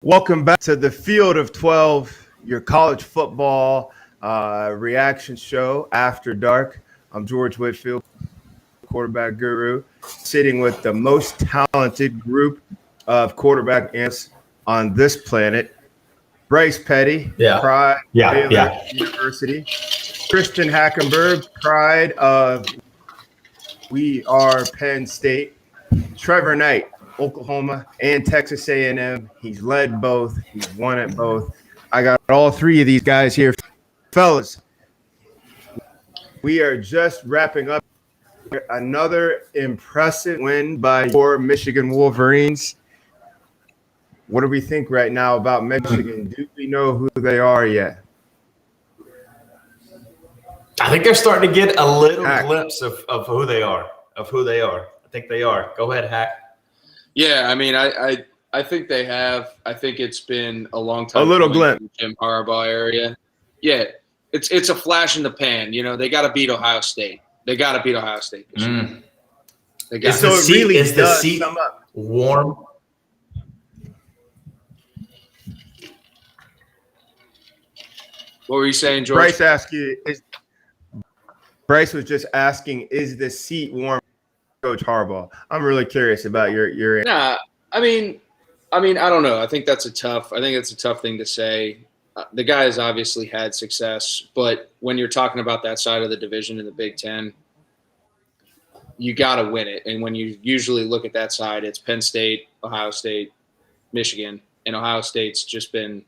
Welcome back to the Field of 12, your college football reaction show after dark. I'm George Whitfield, quarterback guru, sitting with the most talented group of quarterback analysts on this planet. Bryce Petty, pride of Baylor University. Christian Hackenberg, pride of We Are Penn State. Trevor Knight, Oklahoma and Texas A&M. He's led both. He's won at both. I got all three of these guys here. Fellas, we are just wrapping up another impressive win by your Michigan Wolverines. What do we think right now about Michigan? Do we know who they are yet? I think they're starting to get a little glimpse of who they are, I think they are. Go ahead, Hack. Yeah, I mean, I think they have. I think it's been a long time. A little glimpse. Jim Harbaugh area. Yeah, it's a flash in the pan. You know, they got to beat Ohio State. They got to beat Ohio State this year. They got so it really is the seat warm. What were you saying, George? Bryce was just asking, is the seat warm, Coach Harbaugh? I'm really curious about your. Nah, I mean, I don't know. I think that's a tough thing to say. The guy has obviously had success, but when you're talking about that side of the division in the Big Ten, you got to win it. And when you usually look at that side, it's Penn State, Ohio State, Michigan, and Ohio State's just been,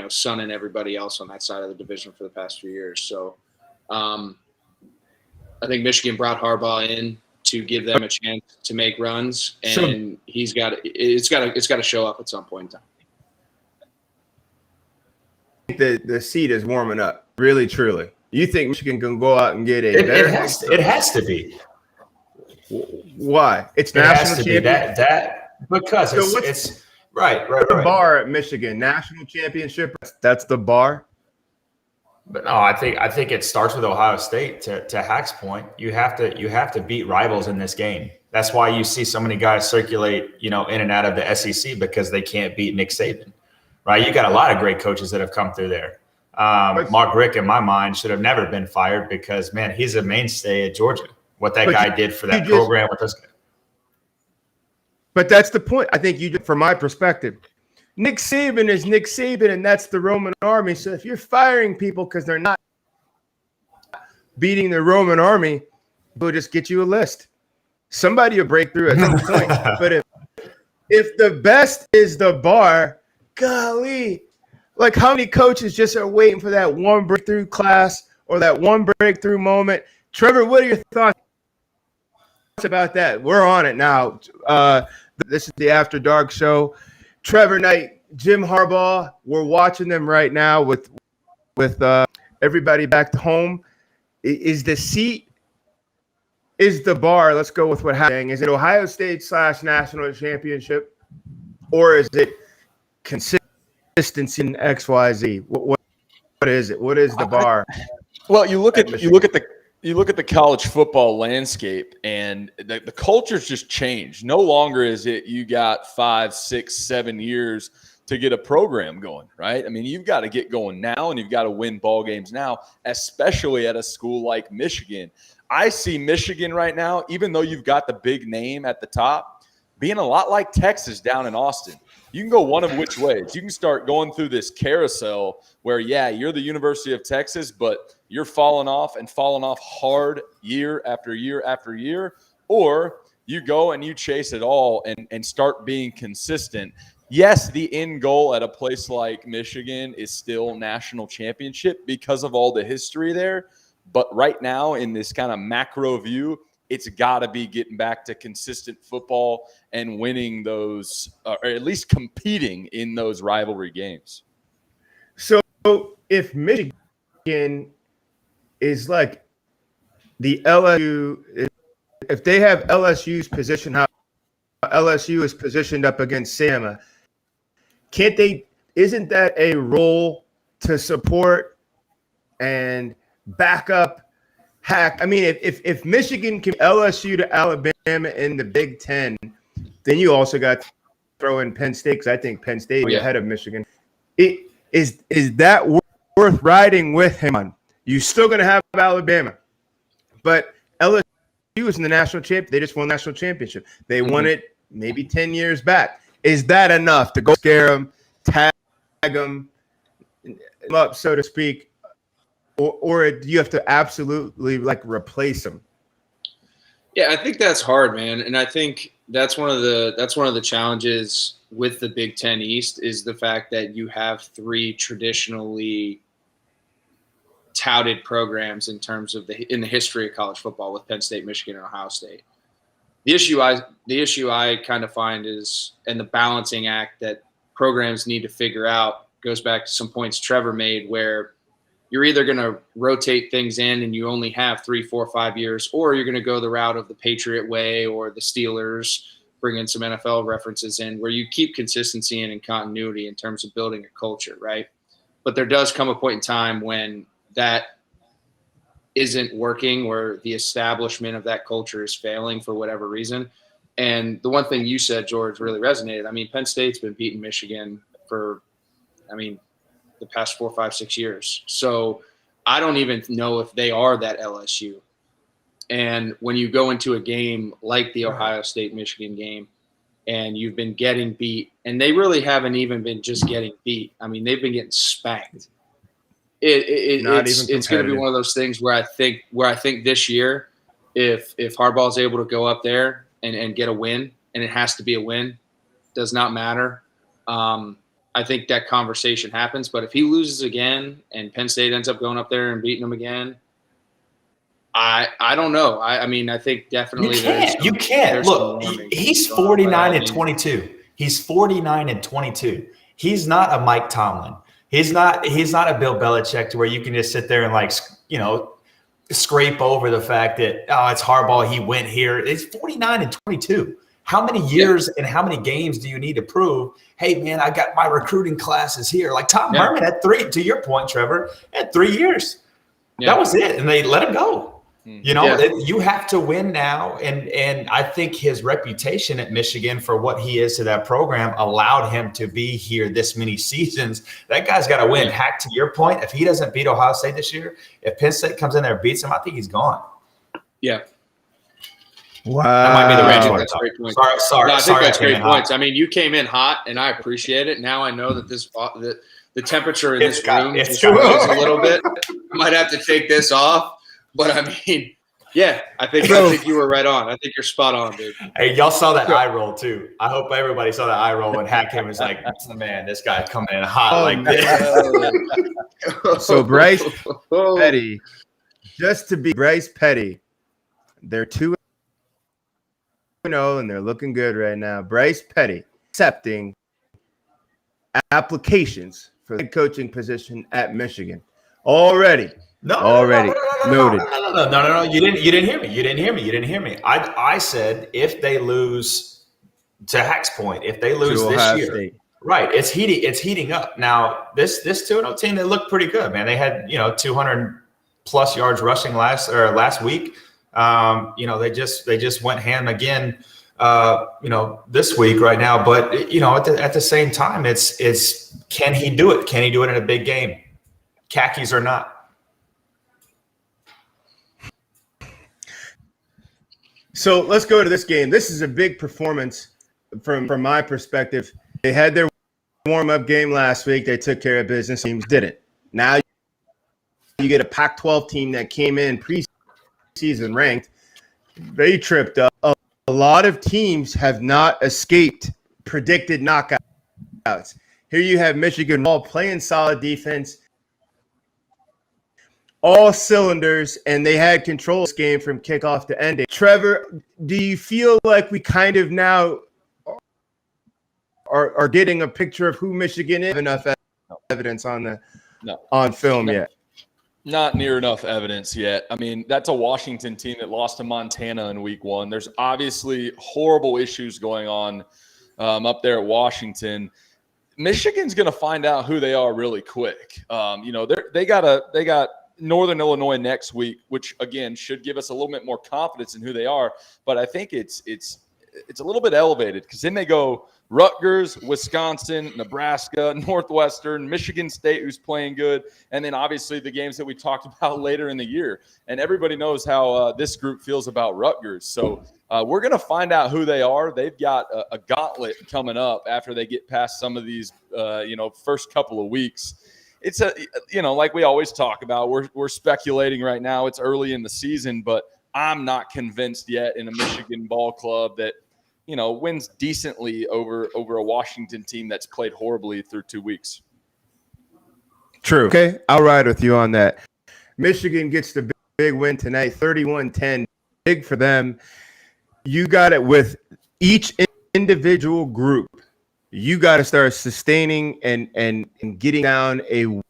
sunning everybody else on that side of the division for the past few years. So, I think Michigan brought Harbaugh in to give them a chance to make runs, and it's got to show up at some point in time. The seat is warming up, really, truly. You think Michigan can go out and get a better? It has to be. Why? It's national championship. Because it's right. The bar at Michigan, national championship. That's the bar. But no, I think it starts with Ohio State. To Hack's point, you have to beat rivals in this game. That's why you see so many guys circulate, in and out of the SEC, because they can't beat Nick Saban, right? You got a lot of great coaches that have come through there. Mark Richt, in my mind, should have never been fired because, man, he's a mainstay at Georgia. What that guy did for that program with us. But that's the point. I think from my perspective, Nick Saban is Nick Saban, and that's the Roman army. So if you're firing people because they're not beating the Roman army, we'll just get you a list. Somebody will break through at some point. But if the best is the bar, golly, like how many coaches just are waiting for that one breakthrough class or that one breakthrough moment? Trevor, what are your thoughts about that? We're on it now. This is the After Dark show. Trevor Knight, Jim Harbaugh, we're watching them right now with everybody back to home. Is the seat, is the bar, let's go with what happened. Is it Ohio State / national championship, or is it consistency in XYZ? What is it? What is the bar? Well, you look at the college football landscape, and the culture's just changed. No longer is it you got 5, 6, 7 years to get a program going, right? I mean, you've got to get going now, and you've got to win ball games now, especially at a school like Michigan. I see Michigan right now, even though you've got the big name at the top, being a lot like Texas down in Austin. You can go one of which ways. You can start going through this carousel where, you're the University of Texas, but you're falling off hard year after year after year, or you go and you chase it all and start being consistent. Yes, the end goal at a place like Michigan is still national championship because of all the history there. But right now, in this kind of macro view, it's got to be getting back to consistent football and winning those, or at least competing in those rivalry games. So if Michigan is like the LSU, if they have LSU's position, how LSU is positioned up against Bama, isn't that a role to support and back up Hack? I mean, if Michigan can LSU to Alabama in the Big Ten, then you also got throw in Penn State because I think Penn State is ahead of Michigan. Is that worth riding with him on? You're still going to have Alabama, but LSU was in the national champ. They just won the national championship. They won it maybe 10 years back. Is that enough to go scare them, tag them up, so to speak, or do you have to absolutely replace them? Yeah, I think that's hard, man, and I think that's one of the challenges with the Big Ten East is the fact that you have three traditionally touted programs in terms of in the history of college football with Penn State, Michigan, and Ohio State. The issue I kind of find is, and the balancing act that programs need to figure out goes back to some points Trevor made, where you're either going to rotate things in and you only have 3, 4, 5 years, or you're going to go the route of the Patriot way or the Steelers, bring in some NFL references in, where you keep consistency and continuity in terms of building a culture, right? But there does come a point in time when that isn't working, where the establishment of that culture is failing for whatever reason. And the one thing you said, George, really resonated. I mean, Penn State's been beating Michigan for, the past 4, 5, 6 years. So I don't even know if they are that LSU. And when you go into a game like the Ohio State-Michigan game and you've been getting beat, and they really haven't even been just getting beat. I mean, they've been getting spanked. It's going to be one of those things where I think this year, if Harbaugh is able to go up there and get a win, and it has to be a win, does not matter. I think that conversation happens. But if he loses again and Penn State ends up going up there and beating them again, I don't know. I think definitely you can't. Look, he's 49-22. He's 49-22. He's not a Mike Tomlin. He's not a Bill Belichick to where you can just sit there and scrape over the fact that, it's Harbaugh, he went here. It's 49-22. How many years and how many games do you need to prove, hey, man, I got my recruiting classes here? Like Tom Herman had 3, to your point, Trevor, had 3 years. Yeah. That was it, and they let him go. You have to win now, and I think his reputation at Michigan for what he is to that program allowed him to be here this many seasons. That guy's got to win. Hack, to your point, if he doesn't beat Ohio State this year, if Penn State comes in there and beats him, I think he's gone. Yeah. Wow. That might be the range. That's great point. Sorry. I think that's great points. I mean, you came in hot, and I appreciate it. Now I know that the temperature in this room is a little bit. I might have to take this off. But I mean, I think you were right on. I think you're spot on, dude. Hey, y'all saw that eye roll too. I hope everybody saw that eye roll when Hackett was like, "Man, this guy coming in hot like this." So Bryce Petty, just to be Bryce Petty, they're 2-0 and they're looking good right now. Bryce Petty accepting applications for the head coaching position at Michigan already. Noted. No. You didn't hear me. I said if they lose, to Hack's point, if they lose this year, State. Right? It's heating up now. This 2-0 team, they look pretty good, man. They had 200+ yards rushing last week. They just went ham again. This week right now, but at the same time, it's can he do it? Can he do it in a big game? Khakis or not. So let's go to this game. This is a big performance from my perspective. They had their warm-up game last week. They took care of business. Teams didn't. Now you get a Pac-12 team that came in preseason ranked. They tripped up. A lot of teams have not escaped predicted knockouts. Here you have Michigan all playing solid defense, all cylinders, and they had control of this game from kickoff to ending. Trevor, do you feel like we kind of now are getting a picture of who Michigan is? Enough evidence on film yet? Not near enough evidence yet. I mean, that's a Washington team that lost to Montana in week 1. There's obviously horrible issues going on up there at Washington. Michigan's going to find out who they are really quick. They got Northern Illinois next week, which again should give us a little bit more confidence in who they are. But I think it's a little bit elevated because then they go Rutgers, Wisconsin, Nebraska, Northwestern, Michigan State, who's playing good, and then obviously the games that we talked about later in the year. And everybody knows how this group feels about Rutgers. So we're going to find out who they are. They've got a gauntlet coming up after they get past some of these, first couple of weeks. It's like we always talk about, we're speculating right now. It's early in the season, but I'm not convinced yet in a Michigan ball club that, wins decently over a Washington team that's played horribly through 2 weeks. True. Okay, I'll ride with you on that. Michigan gets the big win tonight, 31-10. Big for them. You got it with each individual group. You got to start sustaining and getting down a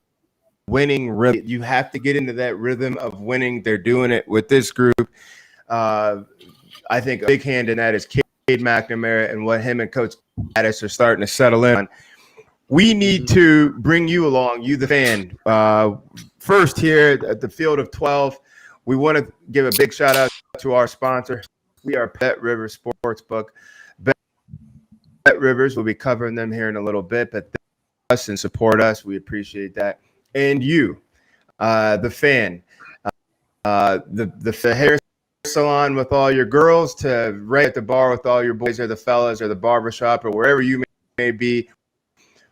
winning rhythm. You have to get into that rhythm of winning. They're doing it with this group. I think a big hand in that is Cade McNamara and what him and Coach Addis are starting to settle in on. We need to bring you along, you the fan. First here at the Field of 12, we want to give a big shout out to our sponsor. We are Bet Rivers Sportsbook. Bet Rivers, we'll be covering them here in a little bit, but us and support us. We appreciate that. And you, the fan, the hair salon with all your girls to right at the bar with all your boys or the fellas or the barbershop or wherever you may be.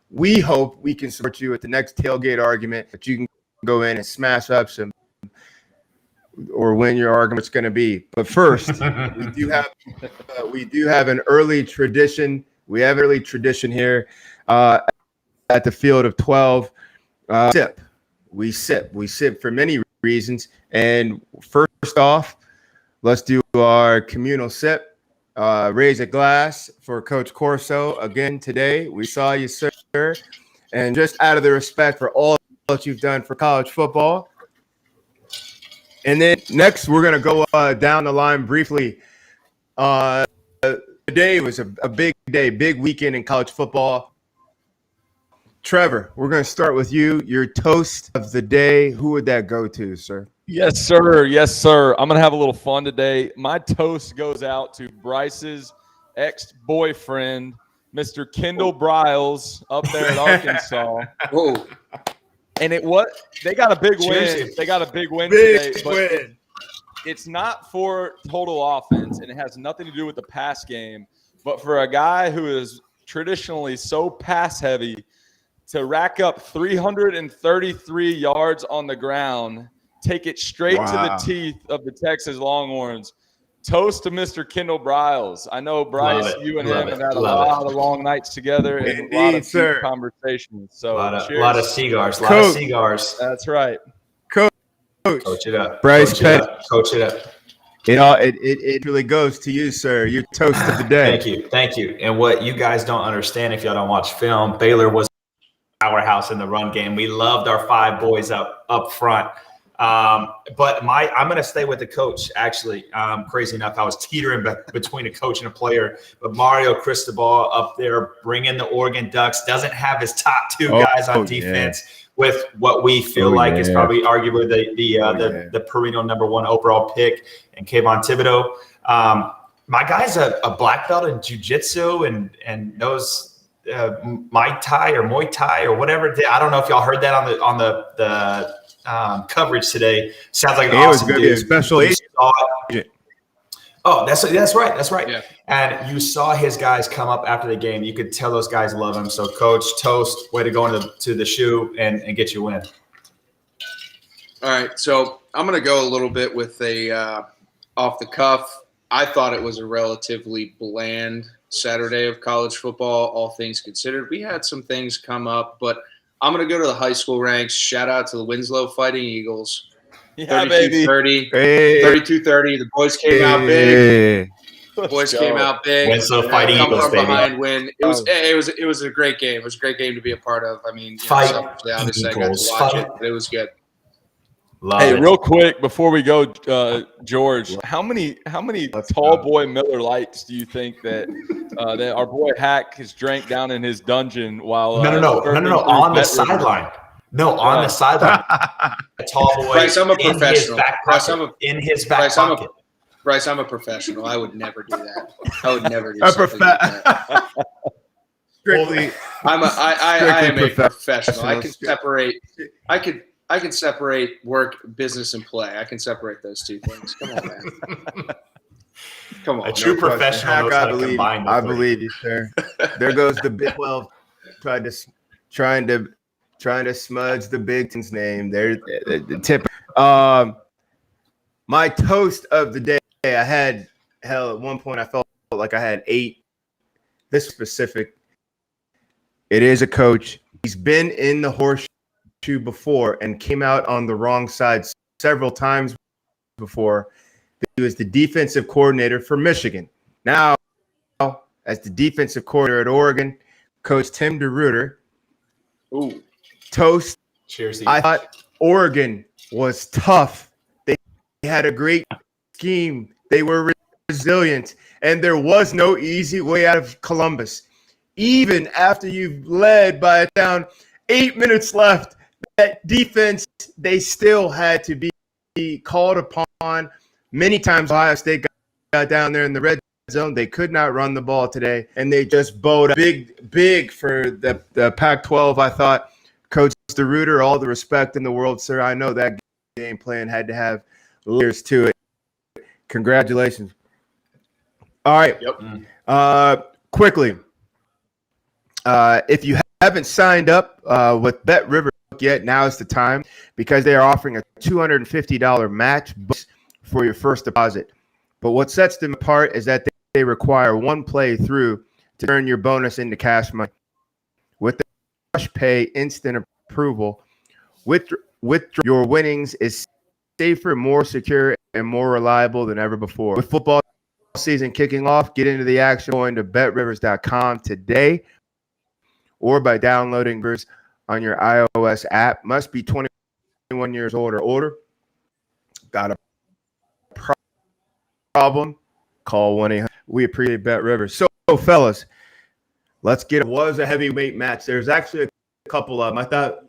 We hope we can support you at the next tailgate argument that you can go in and smash up some or when your argument's going to be. But first, we do have an early tradition. We have an early tradition here at the Field of 12. Sip. We sip for many reasons. And first off, let's do our communal sip. Raise a glass for Coach Corso again today. We saw you, sir. And just out of the respect for all that you've done for college football. And then next, we're going to go down the line briefly. Today was a big day, big weekend in college football. Trevor, we're going to start with you. Your toast of the day, who would that go to, sir? Yes, sir. Yes, sir. I'm going to have a little fun today. My toast goes out to Bryce's ex-boyfriend, Mr. Kendall Briles, up there at Arkansas. Whoa. And they got a big win. They got a big win today. But it's not for total offense, and it has nothing to do with the pass game. But for a guy who is traditionally so pass-heavy, to rack up 333 yards on the ground, take it straight to the teeth of the Texas Longhorns. Toast to Mr. Kendall Briles. I know, Bryce, you and him have had a lot of long nights together and a lot of deep conversations. So a lot of cigars. That's right. Coach it up. Bryce Petty. Coach it up. It really goes to you, sir. Your toast of the day. Thank you. And what you guys don't understand if y'all don't watch film, Baylor was powerhouse in the run game. We loved our five boys up front. But I'm going to stay with the coach, actually. Crazy enough, I was teetering between a coach and a player. But Mario Cristobal up there bringing the Oregon Ducks, doesn't have his top two guys on defense with what we feel like is probably arguably the perennial number one overall pick and Kayvon Thibodeau. My guy's a black belt in jiu-jitsu and knows Muay Thai or whatever. I don't know if y'all heard that on the coverage today. Sounds like an awesome dude. Be a special agent. Oh, that's right. Yeah. And you saw his guys come up after the game. You could tell those guys love him. So, Coach, toast, way to go into the shoe and get your win. All right, so I'm going to go a little bit with a off the cuff. I thought it was a relatively bland Saturday of college football, all things considered. We had some things come up, but I'm going to go to the high school ranks. Shout out to the Winslow Fighting Eagles. Yeah, 32-30. 32-30. The boys came out big. Came out big. Winslow Fighting Eagles, baby. Behind win. It was a great game. It was a great game to be a part of. I mean, obviously I got to watch it, but it was good. Real quick before we go, George, how many tall boy Miller Lights do you think that our boy Hack has drank down in his dungeon while No, on the sideline. No, on the sideline. A tall boy. Bryce, I'm a professional. In his back pocket. Bryce, I'm a professional. I would never do that. I would never do something like that. strictly. I am a professional. I can separate work, business, and play. I can separate those two things. Come on, man. Come on. A true professional knows how to combine the I three. believe you, sir. There goes the Big 12 trying to smudge the Big Ten's name. There's the tip. My toast of the day, I had, at one point I felt like I had 8. This specific, it is a coach. He's been in the horseshoe before and came out on the wrong side several times before. He was the defensive coordinator for Michigan. Now, as the defensive coordinator at Oregon, Coach Tim DeRuyter. Ooh. Toast. Cheers. I thought Oregon was tough. They had a great scheme. They were resilient, and there was no easy way out of Columbus. Even after you've led by a down, 8 minutes left, that defense, they still had to be called upon. Many times Ohio State got down there in the red zone. They could not run the ball today, and they just bowed up. Big for the Pac-12, I thought. Coach DeRuyter, all the respect in the world, sir. I know that game plan had to have layers to it. Congratulations. All right. Yep. Quickly, if you haven't signed up with BetRivers yet, now is the time because they are offering a $250 match for your first deposit. But what sets them apart is that they require one play through to turn your bonus into cash money. With the Rush Pay instant approval, with your winnings is safer, more secure, and more reliable than ever before. With football season kicking off, get into the action going to betrivers.com today or by downloading Rivers on your iOS app. Must be 21 years old or older. Got a problem? Call 1-800. We appreciate BetRivers. So, fellas, let's get it. Was a heavyweight match. There's actually a couple of them. I thought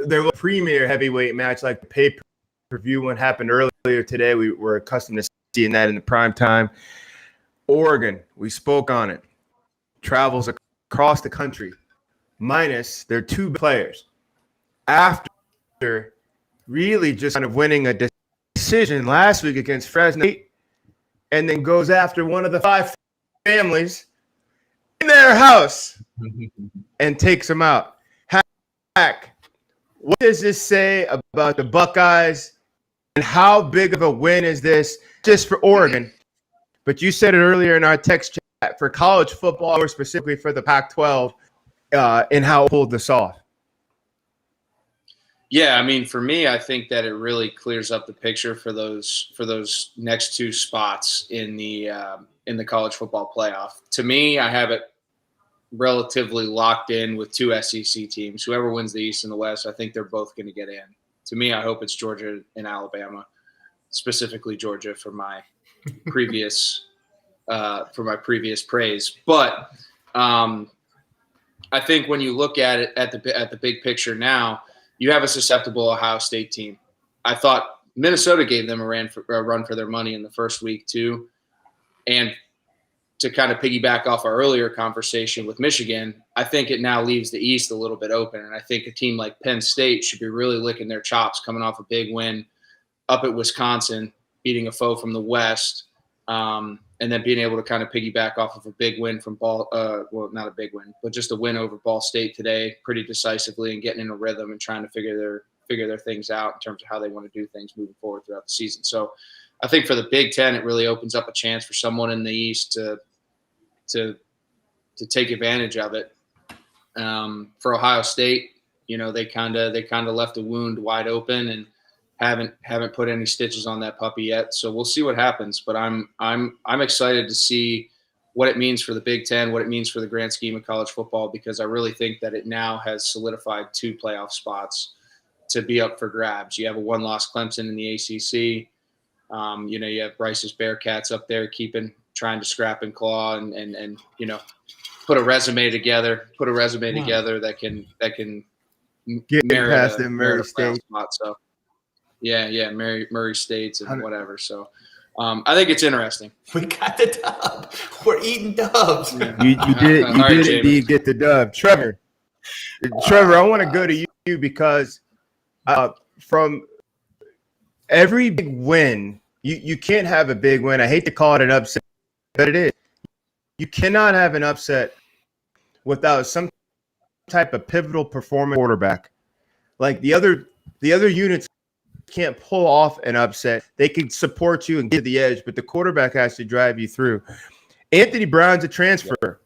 there was a premier heavyweight match like the pay-per-view one happened earlier today. We were accustomed to seeing that in the prime time. Oregon, we spoke on it. Travels across the country, minus their 2 players. After really just kind of winning a decision last week against Fresno, and then goes after one of the 5 families in their house and takes them out. Hack, what does this say about the Buckeyes, and how big of a win is this just for Oregon? But you said it earlier in our text chat for college football, or specifically for the Pac-12, and how it pulled this off. Yeah, I mean, for me, I think that it really clears up the picture for those next 2 spots in the college football playoff. To me, I have it relatively locked in with 2 SEC teams. Whoever wins the East and the West, I think they're both going to get in. To me, I hope it's Georgia and Alabama, specifically Georgia for my previous praise. But I think when you look at it at the big picture now, you have a susceptible Ohio State team. I thought Minnesota gave them a run for their money in the first week too. And to kind of piggyback off our earlier conversation with Michigan, I think it now leaves the East a little bit open. And I think a team like Penn State should be really licking their chops coming off a big win up at Wisconsin, beating a foe from the West, and then being able to kind of piggyback off of a big win from not a big win, but just a win over Ball State today pretty decisively and getting in a rhythm and trying to figure their things out in terms of how they want to do things moving forward throughout the season. So I think for the Big Ten, it really opens up a chance for someone in the East to take advantage of it. For Ohio State, they kind of left the wound wide open and haven't put any stitches on that puppy yet. So we'll see what happens. But I'm excited to see what it means for the Big Ten, what it means for the grand scheme of college football, because I really think that it now has solidified 2 playoff spots to be up for grabs. You have a 1-loss Clemson in the ACC. You have Bryce's Bearcats up there trying to scrap and claw and put a resume together that can Get past them Murray State spot. So yeah, Murray States and whatever. So I think it's interesting. We got the dub. We're eating dubs. Yeah. You did right, indeed get the dub. Trevor, I want to go to you because from every big win, you can't have a big win. I hate to call it an upset, but it is. You cannot have an upset without some type of pivotal performance quarterback. Like the other units can't pull off an upset. They can support you and get the edge, but the quarterback has to drive you through. Anthony Brown's a transfer.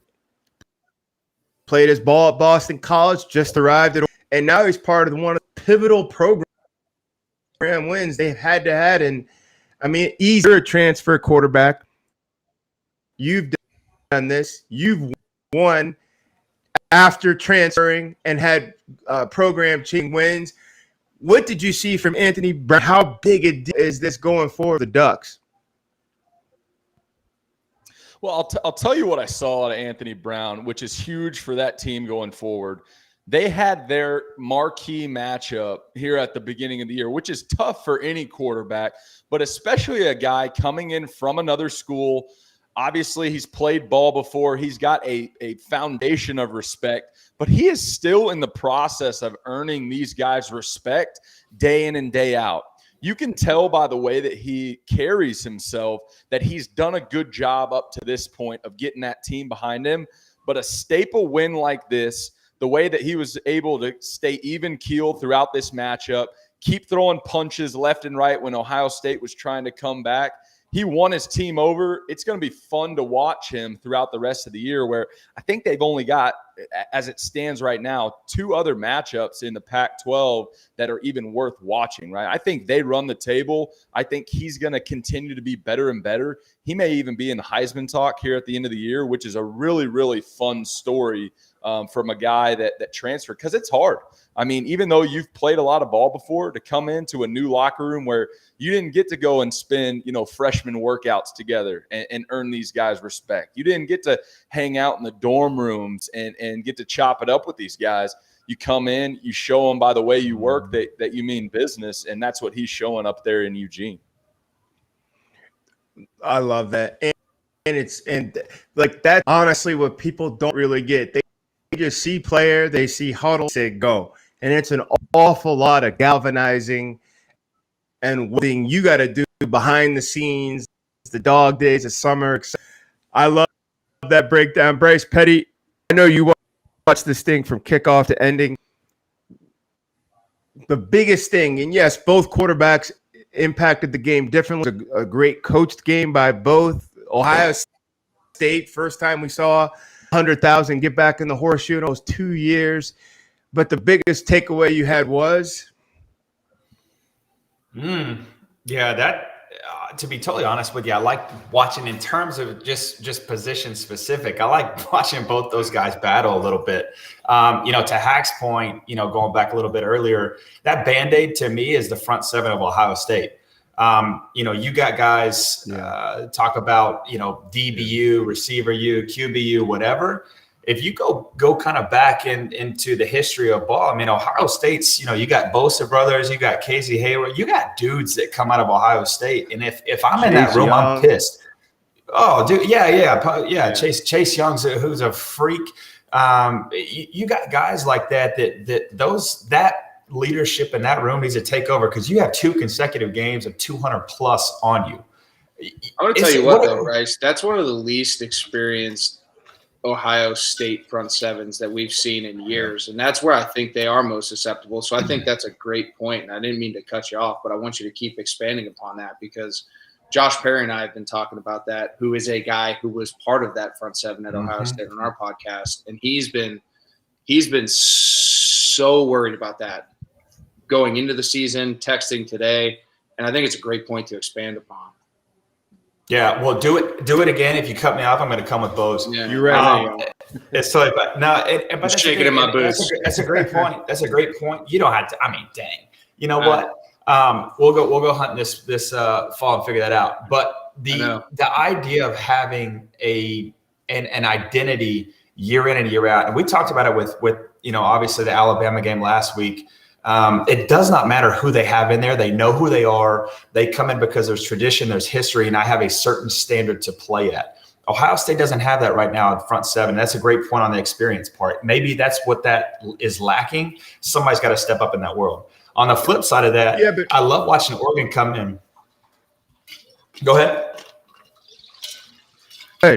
Played his ball at Boston College, just arrived at, and now he's part of one of the pivotal program wins they've had. And I mean, easier transfer quarterback. You've done this. You've won after transferring and had program changing wins. What did you see from Anthony Brown? How big is this going for the Ducks? Well, I'll tell you what I saw out of Anthony Brown, which is huge for that team going forward. They had their marquee matchup here at the beginning of the year, which is tough for any quarterback, but especially a guy coming in from another school. Obviously, he's played ball before. He's got a foundation of respect, but he is still in the process of earning these guys' respect day in and day out. You can tell by the way that he carries himself that he's done a good job up to this point of getting that team behind him. But a staple win like this, the way that he was able to stay even keel throughout this matchup, keep throwing punches left and right when Ohio State was trying to come back, he won his team over. It's going to be fun to watch him throughout the rest of the year, where I think they've only got, as it stands right now, 2 other matchups in the Pac-12 that are even worth watching, right? I think they run the table. I think he's going to continue to be better and better. He may even be in the Heisman talk here at the end of the year, which is a really, really fun story from a guy that transferred, because it's hard. I mean, even though you've played a lot of ball before, to come into a new locker room where you didn't get to go and spend, freshman workouts together and earn these guys respect. You didn't get to hang out in the dorm rooms and get to chop it up with these guys. You come in, you show them by the way you work that you mean business, and that's what he's showing up there in Eugene. I love that. And like that, honestly, what people don't really get. They just see player, they see huddle, say go. And it's an awful lot of galvanizing and what you got to do behind the scenes, the dog days of summer. I love that breakdown. Bryce Petty, I know you watched this thing from kickoff to ending. The biggest thing, and yes, both quarterbacks impacted the game differently. It was a great coached game by both. Ohio State, first time we saw 100,000 get back in the horseshoe in those 2 years. But the biggest takeaway you had was? Yeah, that to be totally honest with you, I like watching in terms of just position specific. I like watching both those guys battle a little bit. To Hack's point, going back a little bit earlier, that Band-Aid to me is the front seven of Ohio State. You got guys talk about, DBU, receiver U, QBU, whatever. If you go kind of back into the history of ball, I mean, Ohio State's, you got Bosa brothers, you got Casey Hayward, you got dudes that come out of Ohio State. And if I'm in that room, I'm pissed. Oh, dude. Yeah. Chase Young's who's a freak. You got guys like that leadership in that room needs to take over, because you have 2 consecutive games of 200 plus on you. I want to tell you what, though, Bryce, that's one of the least experienced Ohio State front sevens that we've seen in years. And that's where I think they are most susceptible. So I think that's a great point. And I didn't mean to cut you off, but I want you to keep expanding upon that, because Josh Perry and I have been talking about that, who is a guy who was part of that front seven at Ohio State on our podcast. And he's been so worried about that going into the season, texting today. And I think it's a great point to expand upon. Yeah, well, do it again. If you cut me off, I'm going to come with bows. Yeah, you're right. It's totally bad. No, but shaking in my boots. That's a great point. That's a great point. You don't have to. I mean, dang. You know what? We'll go hunt this fall and figure that out. But the idea of having an identity year in and year out, and we talked about it with obviously the Alabama game last week. It does not matter who they have in there. They know who they are. They come in because there's tradition, there's history, and I have a certain standard to play at. Ohio State doesn't have that right now at front seven. That's a great point on the experience part. Maybe that's what that is lacking. Somebody's got to step up in that world. On the flip side of that, I love watching Oregon come in. Go ahead.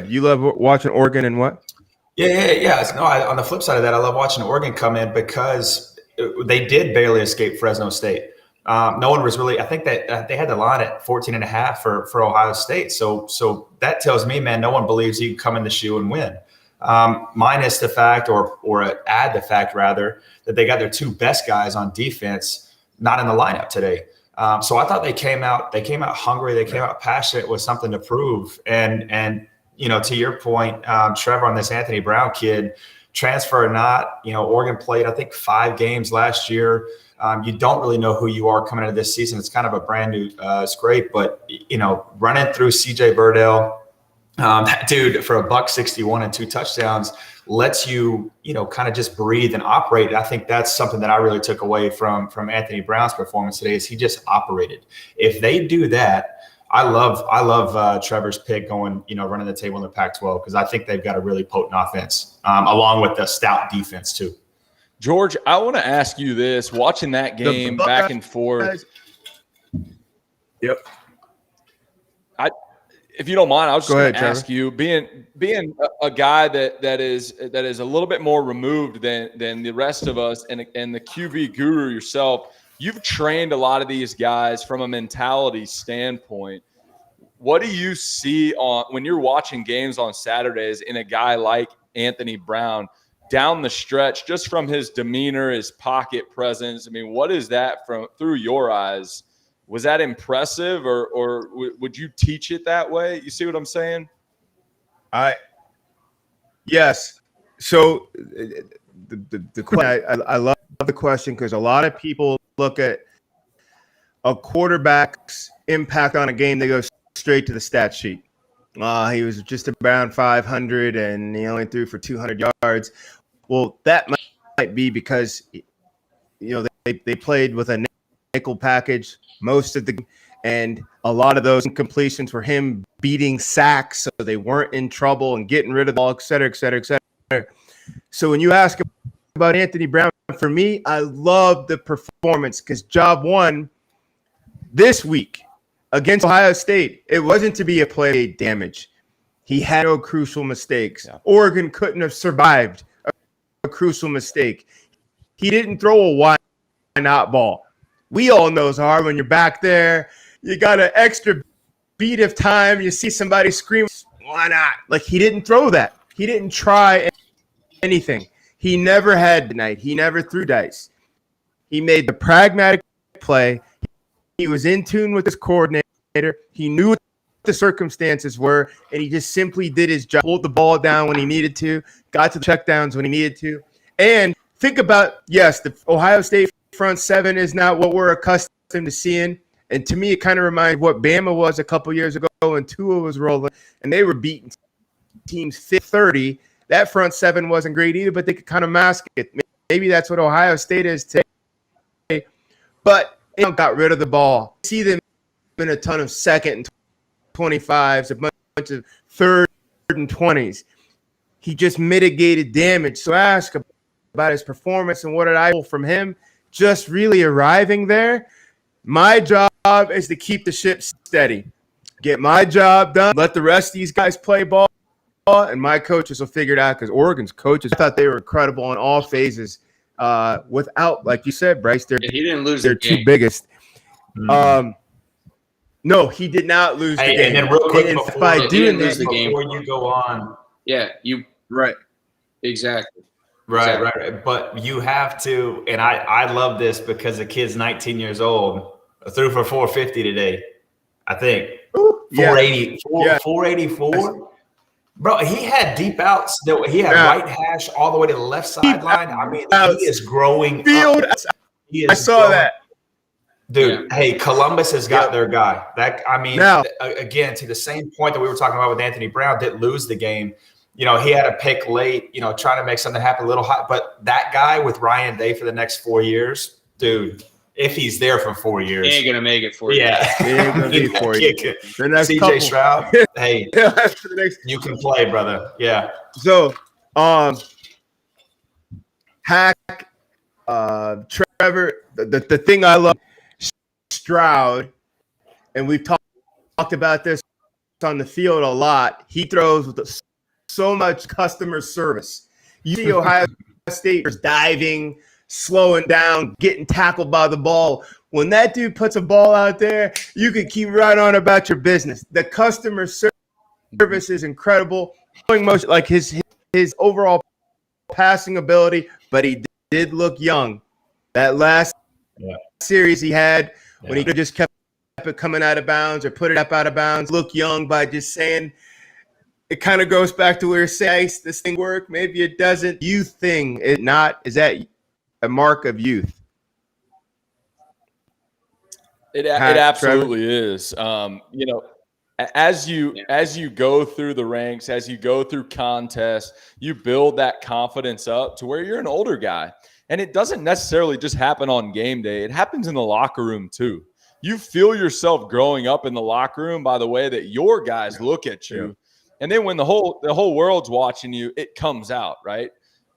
You love watching Oregon and what? Yeah. No, on the flip side of that, I love watching Oregon come in because they did barely escape Fresno State. No one was really – I think that they had the line at 14.5 for Ohio State. So that tells me, man, no one believes you can come in the shoe and win. Minus the fact or add the fact, rather, that they got their two best guys on defense not in the lineup today. So I thought they came out hungry. They came out passionate with something to prove. And to your point, Trevor, on this Anthony Brown kid, transfer or not, Oregon played, I think, 5 games last year. You don't really know who you are coming into this season. It's kind of a brand new scrape, but running through CJ Burdell, that dude for $161 and 2 touchdowns lets you, kind of just breathe and operate. And I think that's something that I really took away from Anthony Brown's performance today is he just operated. If they do that, I love Trevor's pick going, running the table in the Pac-12 because I think they've got a really potent offense along with the stout defense too. George, I want to ask you this, watching that game back and forth. Yep. If you don't mind, I was just going to ask you, being a guy that is a little bit more removed than the rest of us and the QB guru yourself, you've trained a lot of these guys from a mentality standpoint. What do you see when you're watching games on Saturdays in a guy like Anthony Brown down the stretch, just from his demeanor, his pocket presence? I mean, what is that through your eyes? Was that impressive, or would you teach it that way? You see what I'm saying? Yes. So the question, I love the question because a lot of people look at a quarterback's impact on a game. They go straight to the stat sheet. He was just around 500 and he only threw for 200 yards. Well, that might be because, they played with a nickel package most of the game, and a lot of those incompletions were him beating sacks, so they weren't in trouble and getting rid of the ball, et cetera, et cetera, et cetera. So when you ask about Anthony Brown, for me, I love the performance because job one this week against Ohio State, it wasn't to be a play damage. He had no crucial mistakes. Yeah. Oregon couldn't have survived a crucial mistake. He didn't throw a why not ball. We all know it's hard when you're back there. You got an extra beat of time. You see somebody scream, why not? Like, he didn't throw that. He didn't try anything. He never had tonight. He never threw dice. He made the pragmatic play. He was in tune with his coordinator. He knew what the circumstances were, and he just simply did his job, pulled the ball down when he needed to, got to the checkdowns when he needed to. And think about, yes, the Ohio State front seven is not what we're accustomed to seeing. And to me, it kind of reminds what Bama was a couple years ago when Tua was rolling, and they were beating teams 30. That front seven wasn't great either, but they could kind of mask it. Maybe that's what Ohio State is today. But they got rid of the ball. See them in a ton of 2nd and 25s, a bunch of 3rd and 20s. He just mitigated damage. So ask about his performance and what did I pull from him. Just really arriving there. My job is to keep the ship steady. Get my job done. Let the rest of these guys play ball. And my coaches will figure it out because Oregon's coaches, I thought they were incredible in all phases. Without, like you said, Bryce, he didn't lose their two biggest. No, he did not lose the game. And then real quick, by doing this, before you go on. Yeah, right. Exactly. Right. But you have to, and I love this because the kid's 19 years old, threw for 450 today, I think. 480, 484. Yes. Bro, he had deep outs. He had right hash all the way to the left sideline. I mean, he is growing up. I saw that. Dude, hey, Columbus has got their guy. Again, to the same point that we were talking about with Anthony Brown, didn't lose the game. He had a pick late, trying to make something happen a little hot. But that guy with Ryan Day for the next 4 years, dude, if he's there for 4 years, he ain't gonna make it for you. Yeah, He ain't gonna be for you. The next CJ couple. Stroud, hey, After the next. you can play, brother. Yeah. So, Hack, Trevor, the thing I love, Stroud, and we've talked about this on the field a lot. He throws with so much customer service. You see Ohio State diving, slowing down, getting tackled by the ball. When that dude puts a ball out there, you can keep right on about your business. The customer service is incredible. Motion, like his overall passing ability, but he did look young. That last series he had when he just kept it coming out of bounds or put it up out of bounds, look young by just saying it kind of goes back to where it says this thing work. Maybe it doesn't. Youth thing, is that a mark of youth? It absolutely is. As you go through the ranks, as you go through contests, you build that confidence up to where you're an older guy. And it doesn't necessarily just happen on game day. It happens in the locker room too. You feel yourself growing up in the locker room by the way that your guys look at you. Yeah. And then when the whole world's watching you, it comes out, right?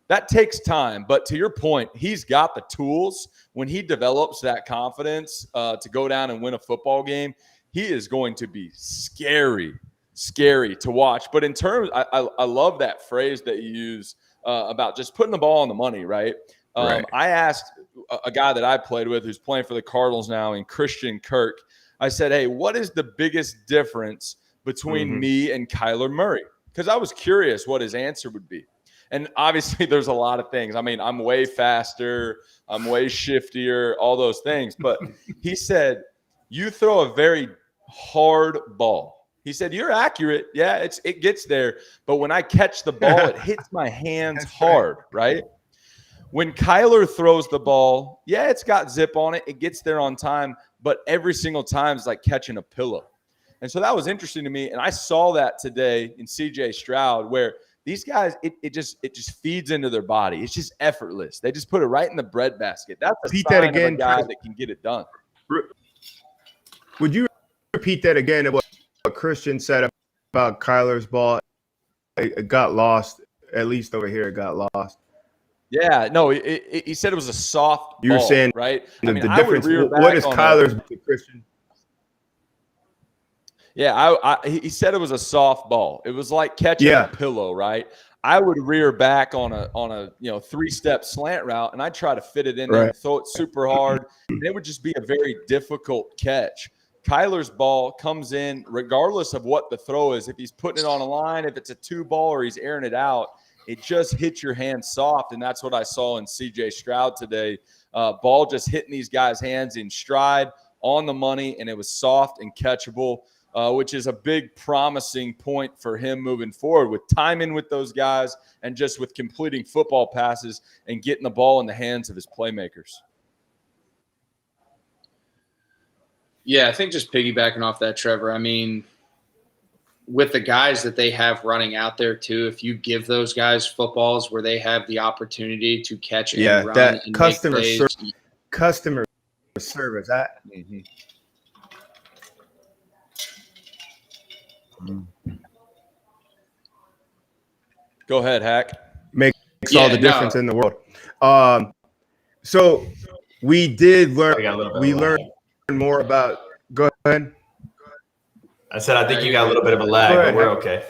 That takes time. But to your point, he's got the tools. When he develops that confidence to go down and win a football game, he is going to be scary to watch. But in terms, I love that phrase that you use about just putting the ball on the money, right? Right. I asked a guy that I played with who's playing for the Cardinals now, in Christian Kirk. I said, hey, what is the biggest difference between me and Kyler Murray? Because I was curious what his answer would be. And obviously there's a lot of things. I mean, I'm way faster. I'm way shiftier, all those things. But he said, you throw a very hard ball. He said, you're accurate. Yeah, it gets there. But when I catch the ball, it hits my hands hard, right? When Kyler throws the ball, yeah, it's got zip on it. It gets there on time. But every single time it's like catching a pillow. And so that was interesting to me. And I saw that today in CJ Stroud, where these guys, it just feeds into their body. It's just effortless. They just put it right in the breadbasket. That's a sign of a guy that can get it done. Would you repeat that again of what Christian said about Kyler's ball? It got lost. At least over here, it got lost. Yeah, no, he said it was a soft You're ball, saying right? the difference. What is Kyler's Christian? Yeah, he said it was a soft ball. It was like catching a pillow, right? I would rear back on a 3-step slant route, and I'd try to fit it in there and throw it super hard, and it would just be a very difficult catch. Kyler's ball comes in regardless of what the throw is. If he's putting it on a line, if it's a 2-ball or he's airing it out, it just hits your hand soft, and that's what I saw in CJ Stroud today. Ball just hitting these guys' hands in stride, on the money, and it was soft and catchable. Which is a big promising point for him moving forward with timing with those guys and just with completing football passes and getting the ball in the hands of his playmakers. Yeah, I think just piggybacking off that, Trevor, I mean, with the guys that they have running out there too, if you give those guys footballs where they have the opportunity to catch and run that and customer make plays. Customer service. Go ahead, Hack. Makes all the difference in the world. So we did learn. We learned more about. Go ahead. I said I think you got a little bit of a lag, but we're okay.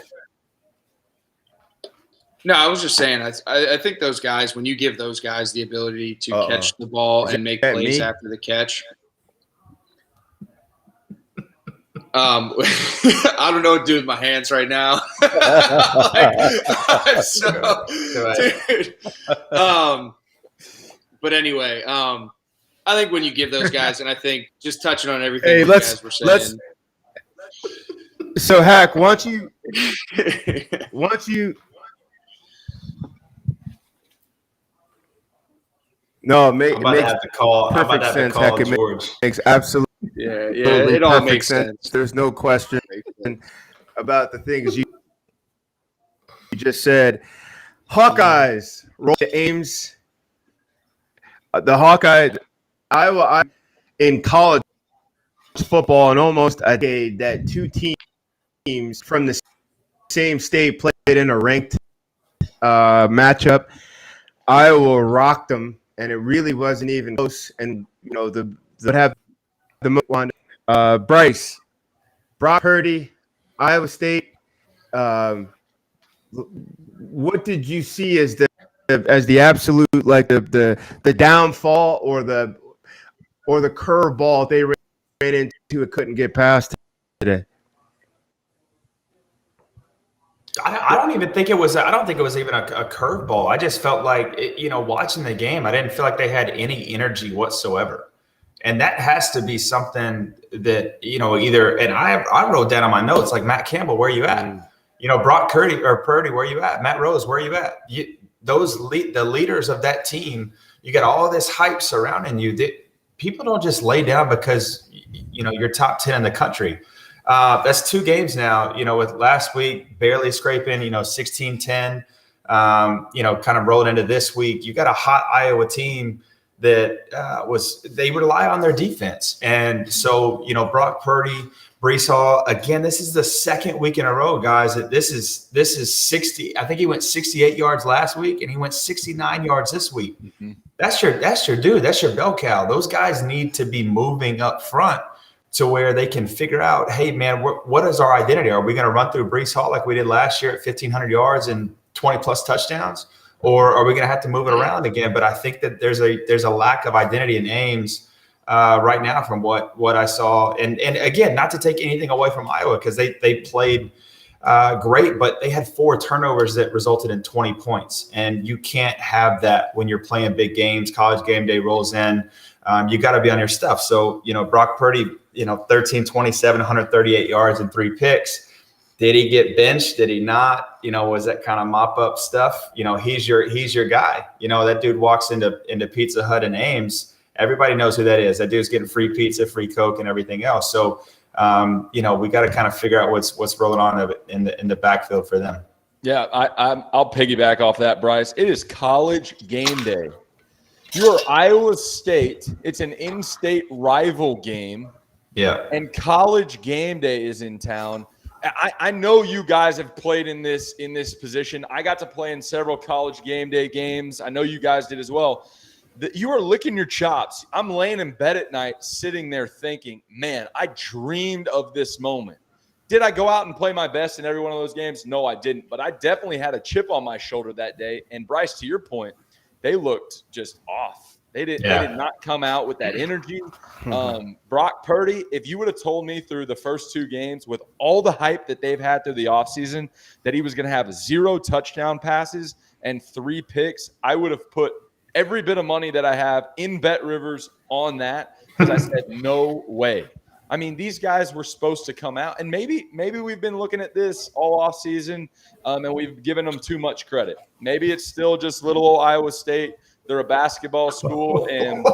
No, I was just saying. I think those guys, when you give those guys the ability to catch the ball and make plays after the catch. I don't know what to do with my hands right now. Dude. But anyway, I think when you give those guys, and I think just touching on everything you guys were saying. So, Hack, once you no, it makes perfect sense. Heck, it makes absolute. Yeah, it all makes sense. There's no question about the things you just said. Hawkeyes roll to Ames. The Hawkeye Iowa in college football in almost a decade that two teams from the same state played in a ranked matchup. Iowa rocked them, and it really wasn't even close. And the have the one Bryce, Brock Purdy, Iowa State. What did you see as the absolute the downfall or the curveball they ran into it couldn't get past today? I don't even think it was. I don't think it was even a curveball. I just felt like, watching the game, I didn't feel like they had any energy whatsoever, and that has to be something that either. And I wrote down on my notes like, Matt Campbell, where are you at? Brock Purdy, where are you at? Matt Rose, where are you at? The leaders of that team. You got all this hype surrounding you. People don't just lay down because you're top 10 in the country. That's 2 games now, with last week barely scraping, 16-10, kind of rolling into this week. You got a hot Iowa team that they rely on their defense. And so, Brock Purdy, Breece Hall, again, this is the second week in a row, guys, that this is 60. I think he went 68 yards last week and he went 69 yards this week. Mm-hmm. That's your dude. That's your bell cow. Those guys need to be moving up front to where they can figure out, hey, man, what is our identity? Are we going to run through Breece Hall like we did last year at 1,500 yards and 20-plus touchdowns? Or are we going to have to move it around again? But I think that there's a lack of identity in Ames right now from what I saw. And again, not to take anything away from Iowa because they played great, but they had 4 turnovers that resulted in 20 points. And you can't have that when you're playing big games. College game day rolls in. You got to be on your stuff. So, Brock Purdy, 13, 27, 138 yards and 3 picks. Did he get benched? Did he not? Was that kind of mop up stuff? He's your guy. That dude walks into Pizza Hut in Ames. Everybody knows who that is. That dude's getting free pizza, free Coke, and everything else. So, we got to kind of figure out what's rolling on in the backfield for them. Yeah, I'll piggyback off that, Bryce. It is college game day. You're Iowa State. It's an in-state rival game. Yeah. And college game day is in town. I know you guys have played in this position. I got to play in several college game day games. I know you guys did as well. You are licking your chops. I'm laying in bed at night sitting there thinking, man, I dreamed of this moment. Did I go out and play my best in every one of those games? No, I didn't. But I definitely had a chip on my shoulder that day. And Bryce, to your point, they looked just off. They did not come out with that energy. Brock Purdy, if you would have told me through the first 2 games with all the hype that they've had through the offseason that he was going to have 0 touchdown passes and 3 picks, I would have put every bit of money that I have in Bet Rivers on that because I said, no way. I mean, these guys were supposed to come out, and maybe we've been looking at this all off season, and we've given them too much credit. Maybe it's still just little old Iowa State. They're a basketball school, and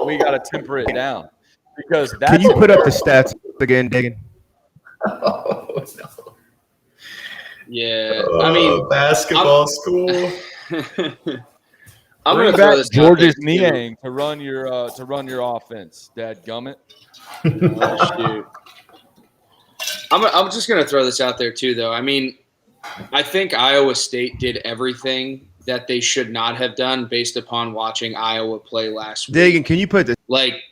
we got to temper it down because that's. Can you put up the stats again, Dagan? Oh, no. Yeah, I mean, basketball school. I'm Bring going to back throw this George's Niang to run your offense, dadgummit. Shoot. I'm just going to throw this out there too, though. I mean, I think Iowa State did everything that they should not have done based upon watching Iowa play last week. Dagan, can you put the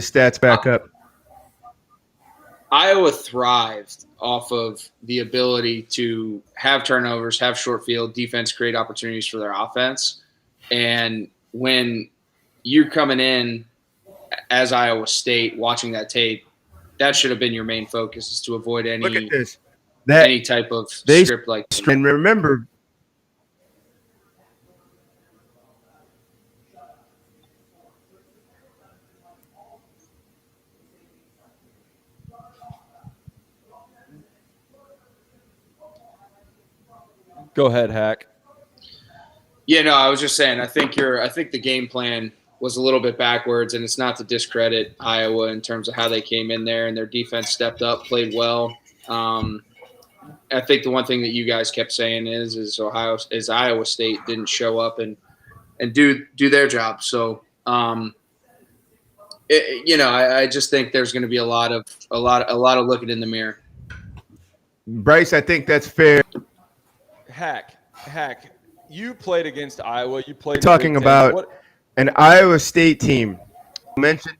stats back up? Iowa thrived off of the ability to have turnovers, have short field, defense create opportunities for their offense. And when you're coming in as Iowa State watching that tape, that should have been your main focus, is to avoid any Look at this. Any type of script like that. And remember, go ahead, Hack. Yeah, no, I was just saying, I think the game plan was a little bit backwards, and it's not to discredit Iowa in terms of how they came in there, and their defense stepped up, played well. I think the one thing that you guys kept saying is Iowa State didn't show up and do their job. So, and I just think there's going to be a lot of looking in the mirror. Bryce, I think that's fair. Hack. You played against Iowa. You played Talking about an Iowa State team. Mentioned.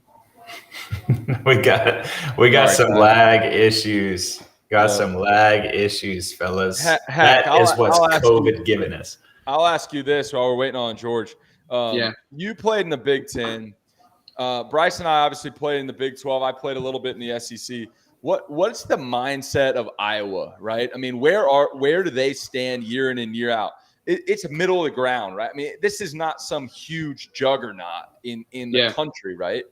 we got some lag issues. Some lag issues, fellas. That is what's COVID giving us. I'll ask you this while we're waiting on George. You played in the Big Ten. Bryce and I obviously played in the Big 12. I played a little bit in the SEC. What's the mindset of Iowa, right? I mean, where do they stand year in and year out? It's middle of the ground, right? I mean, this is not some huge juggernaut in the country, right?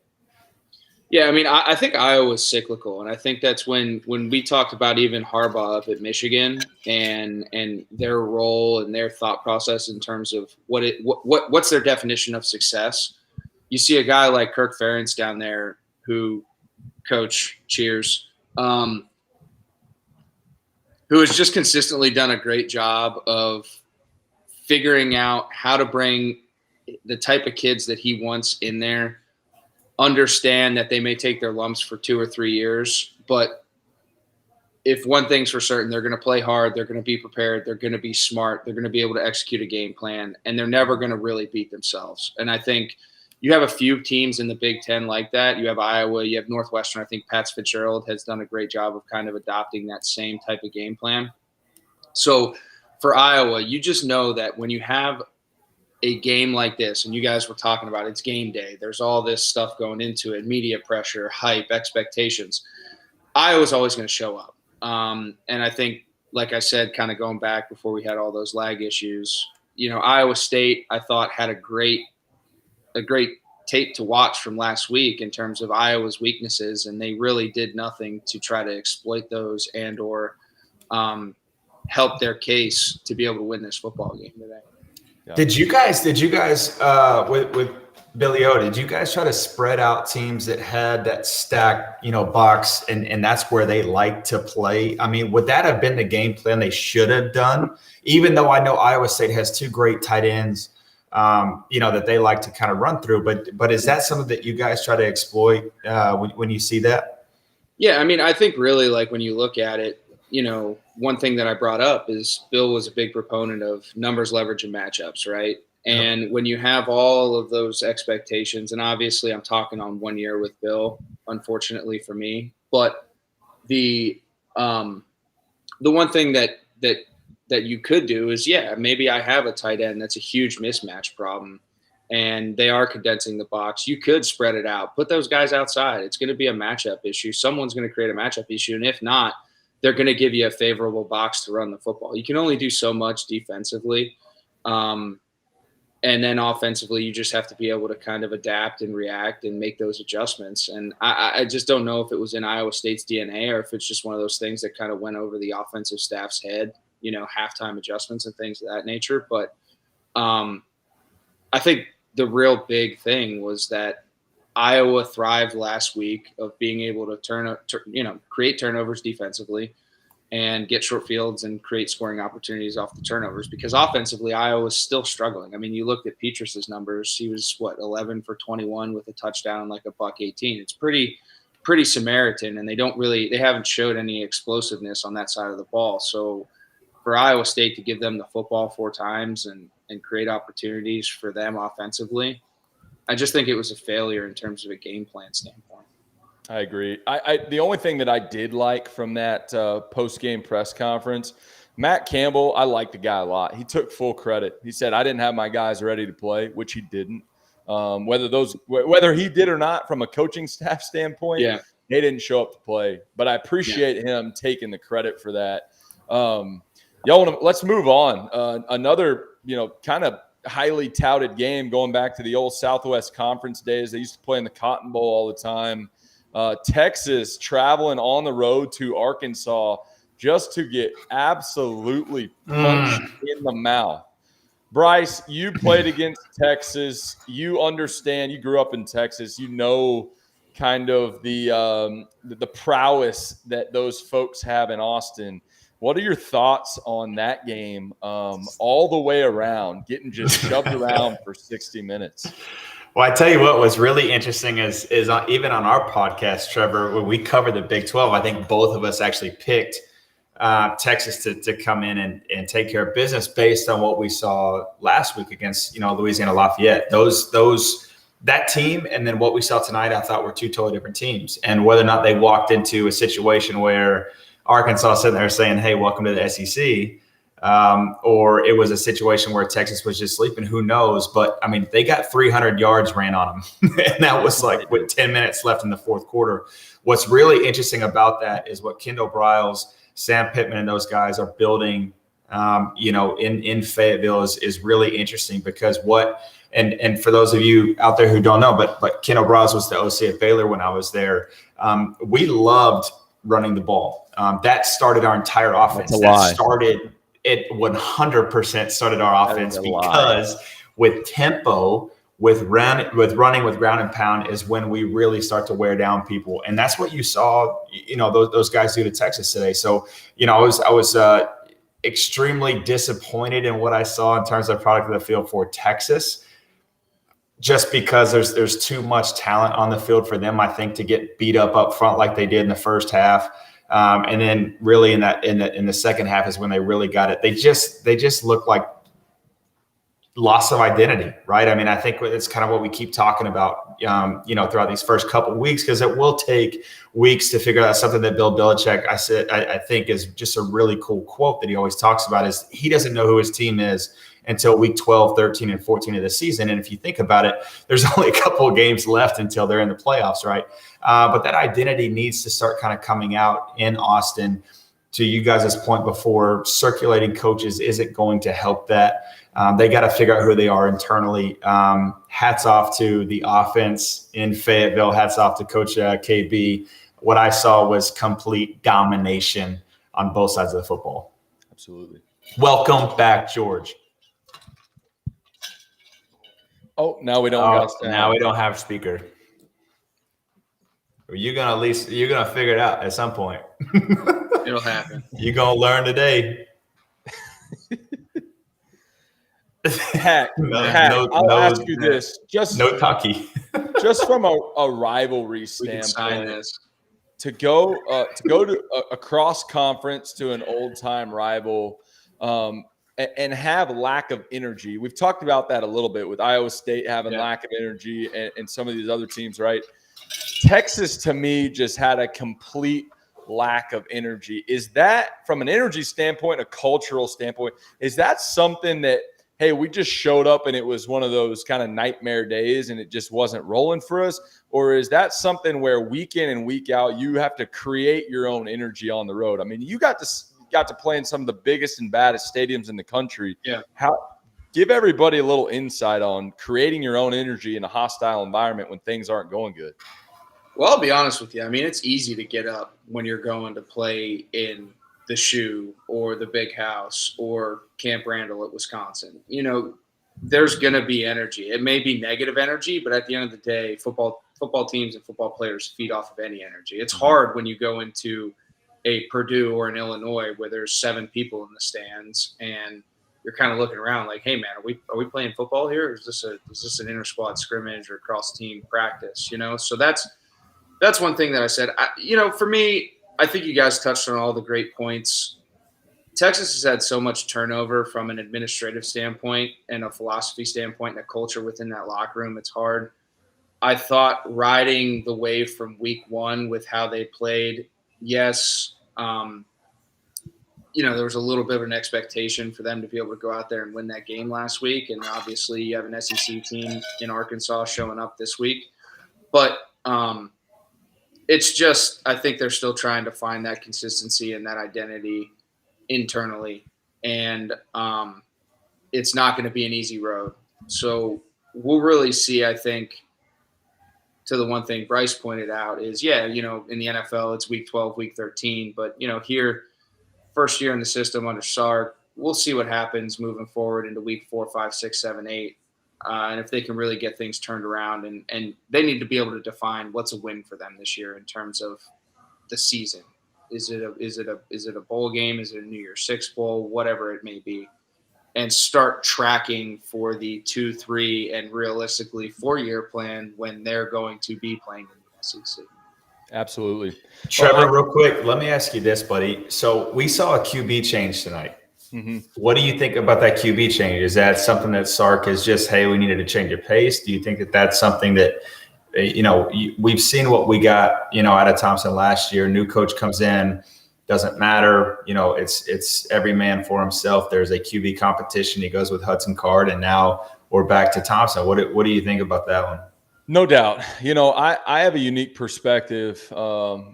Yeah, I mean, I think Iowa's cyclical, and I think that's when we talked about even Harbaugh up at Michigan and their role and their thought process in terms of what's their definition of success. You see a guy like Kirk Ferentz down there, who coach, cheers, who has just consistently done a great job of figuring out how to bring the type of kids that he wants in there, understand that they may take their lumps for 2 or 3 years, but if one thing's for certain, they're going to play hard, they're going to be prepared, they're going to be smart, they're going to be able to execute a game plan, and they're never going to really beat themselves. And I think you have a few teams in the Big Ten like that. You have Iowa, you have Northwestern. I think Pat Fitzgerald has done a great job of kind of adopting that same type of game plan. So for Iowa, you just know that when you have a game like this, and you guys were talking about it's game day, there's all this stuff going into it, media pressure, hype, expectations. Iowa's always going to show up. And I think, like I said, kind of going back before we had all those lag issues, Iowa State, I thought, had a great tape to watch from last week in terms of Iowa's weaknesses, and they really did nothing to try to exploit those and or help their case to be able to win this football game today. Yeah. Did you guys with Billy O, did you guys try to spread out teams that had that stacked, box and that's where they like to play? I mean, would that have been the game plan they should have done? Even though I know Iowa State has 2 great tight ends, that they like to kind of run through, but is that something that you guys try to exploit when you see that? Yeah, I mean, I think really, like, when you look at it, one thing that I brought up is Bill was a big proponent of numbers, leverage, and matchups, right? And when you have all of those expectations, and obviously I'm talking on 1 year with Bill, unfortunately for me, but the one thing that you could do is, maybe I have a tight end that's a huge mismatch problem and they are condensing the box. You could spread it out, put those guys outside. It's going to be a matchup issue. Someone's going to create a matchup issue. And if not, they're going to give you a favorable box to run the football. You can only do so much defensively. And then offensively, you just have to be able to kind of adapt and react and make those adjustments. And I just don't know if it was in Iowa State's DNA or if it's just one of those things that kind of went over the offensive staff's head, halftime adjustments and things of that nature. But I think the real big thing was that Iowa thrived last week of being able to create turnovers defensively and get short fields and create scoring opportunities off the turnovers, because offensively Iowa was still struggling. I mean, you looked at Petrus's numbers. He was 11 for 21 with a touchdown, like $118. It's pretty Samaritan, and they haven't showed any explosiveness on that side of the ball. So for Iowa State to give them the football 4 times and create opportunities for them offensively, I just think it was a failure in terms of a game plan standpoint. I agree. The only thing that I did like from that post-game press conference, Matt Campbell, I like the guy a lot. He took full credit. He said, I didn't have my guys ready to play, which he didn't. Whether he did or not from a coaching staff standpoint, they didn't show up to play. But I appreciate him taking the credit for that. Let's move on. Another, kind of highly touted game going back to the old Southwest Conference days. They used to play in the Cotton Bowl all the time. Texas traveling on the road to Arkansas just to get absolutely punched in the mouth. Bryce, you played against Texas. You understand. You grew up in Texas. You know kind of the prowess that those folks have in Austin. What are your thoughts on that game all the way around, getting just shoved around for 60 minutes? Well, I tell you what was really interesting is even on our podcast, Trevor, when we covered the Big 12, I think both of us actually picked Texas to come in and take care of business based on what we saw last week against, Louisiana Lafayette. That team and then what we saw tonight, I thought were two totally different teams. And whether or not they walked into a situation where Arkansas sitting there saying, "Hey, welcome to the SEC," or it was a situation where Texas was just sleeping, who knows? But I mean, they got 300 yards ran on them, and that was like with 10 minutes left in the fourth quarter. What's really interesting about that is what Kendall Briles, Sam Pittman, and those guys are building, in Fayetteville is really interesting because and for those of you out there who don't know, but Kendall Briles was the OC at Baylor when I was there. We loved running the ball. That started our entire offense. It 100% started our offense because with tempo, with running with ground and pound is when we really start to wear down people. And that's what you saw, those guys do to Texas today. So, I was extremely disappointed in what I saw in terms of product of the field for Texas, just because there's too much talent on the field for them, I think, to get beat up front like they did in the first half. And then really in the second half is when they really got it. They just look like loss of identity, right? I mean, I think it's kind of what we keep talking about, throughout these first couple of weeks, because it will take weeks to figure out something that Bill Belichick, I think is just a really cool quote that he always talks about is he doesn't know who his team is until week 12, 13, and 14 of the season. And if you think about it, there's only a couple of games left until they're in the playoffs, right? But that identity needs to start kind of coming out in Austin. To you guys' point before, circulating coaches isn't going to help that. They got to figure out who they are internally. Hats off to the offense in Fayetteville. Hats off to Coach KB. What I saw was complete domination on both sides of the football. Absolutely. Welcome back, George. Oh, now we don't. Now we don't have a speaker. You're gonna figure it out at some point. It'll happen. You're gonna learn today. I'll ask you this: just talkie. just from a rivalry standpoint, to go to a cross conference to an old time rival, and have lack of energy. We've talked about that a little bit with Iowa State having lack of energy and some of these other teams, right? Texas, to me, just had a complete lack of energy. Is that, from an energy standpoint, a cultural standpoint, is that something that, hey, we just showed up and it was one of those kind of nightmare days and it just wasn't rolling for us? Or is that something where week in and week out, you have to create your own energy on the road? I mean, you got to play in some of the biggest and baddest stadiums in the country. Yeah. Give everybody a little insight on creating your own energy in a hostile environment when things aren't going good. Well, I'll be honest with you. I mean, it's easy to get up when you're going to play in the Shoe or the Big House or Camp Randall at Wisconsin. There's going to be energy. It may be negative energy, but at the end of the day, football teams and football players feed off of any energy. It's hard when you go into a Purdue or an Illinois where there's 7 people in the stands and you're kind of looking around like, hey man, are we playing football here? Or is this an inter squad scrimmage or cross team practice? So that's one thing that I said. For me, I think you guys touched on all the great points. Texas has had so much turnover from an administrative standpoint and a philosophy standpoint and a culture within that locker room. It's hard. I thought riding the wave from week 1 with how they played, yes, there was a little bit of an expectation for them to be able to go out there and win that game last week. And obviously you have an SEC team in Arkansas showing up this week. But it's just, I think they're still trying to find that consistency and that identity internally. And it's not going to be an easy road. So we'll really see, I think, to the one thing Bryce pointed out is, in the NFL, it's week 12, week 13. But, here, first year in the system under Sark, we'll see what happens moving forward into week 4, 5, 6, 7, 8. And if they can really get things turned around and they need to be able to define what's a win for them this year in terms of the season. Is it a bowl game? Is it a New Year's Six bowl? Whatever it may be. and start tracking for the 2, 3, and realistically 4-year plan when they're going to be playing in the SEC. Absolutely. Trevor, real quick, let me ask you this, buddy. So we saw a QB change tonight. Mm-hmm. What do you think about that QB change? Is that something that Sark is just, hey, we needed to change your pace? Do you think that that's something that, we've seen what we got, out of Thompson last year? New coach comes in, doesn't matter. It's every man for himself. There's a QB competition. He goes with Hudson Card, and now we're back to Thompson. What do you think about that one? No doubt. I have a unique perspective, and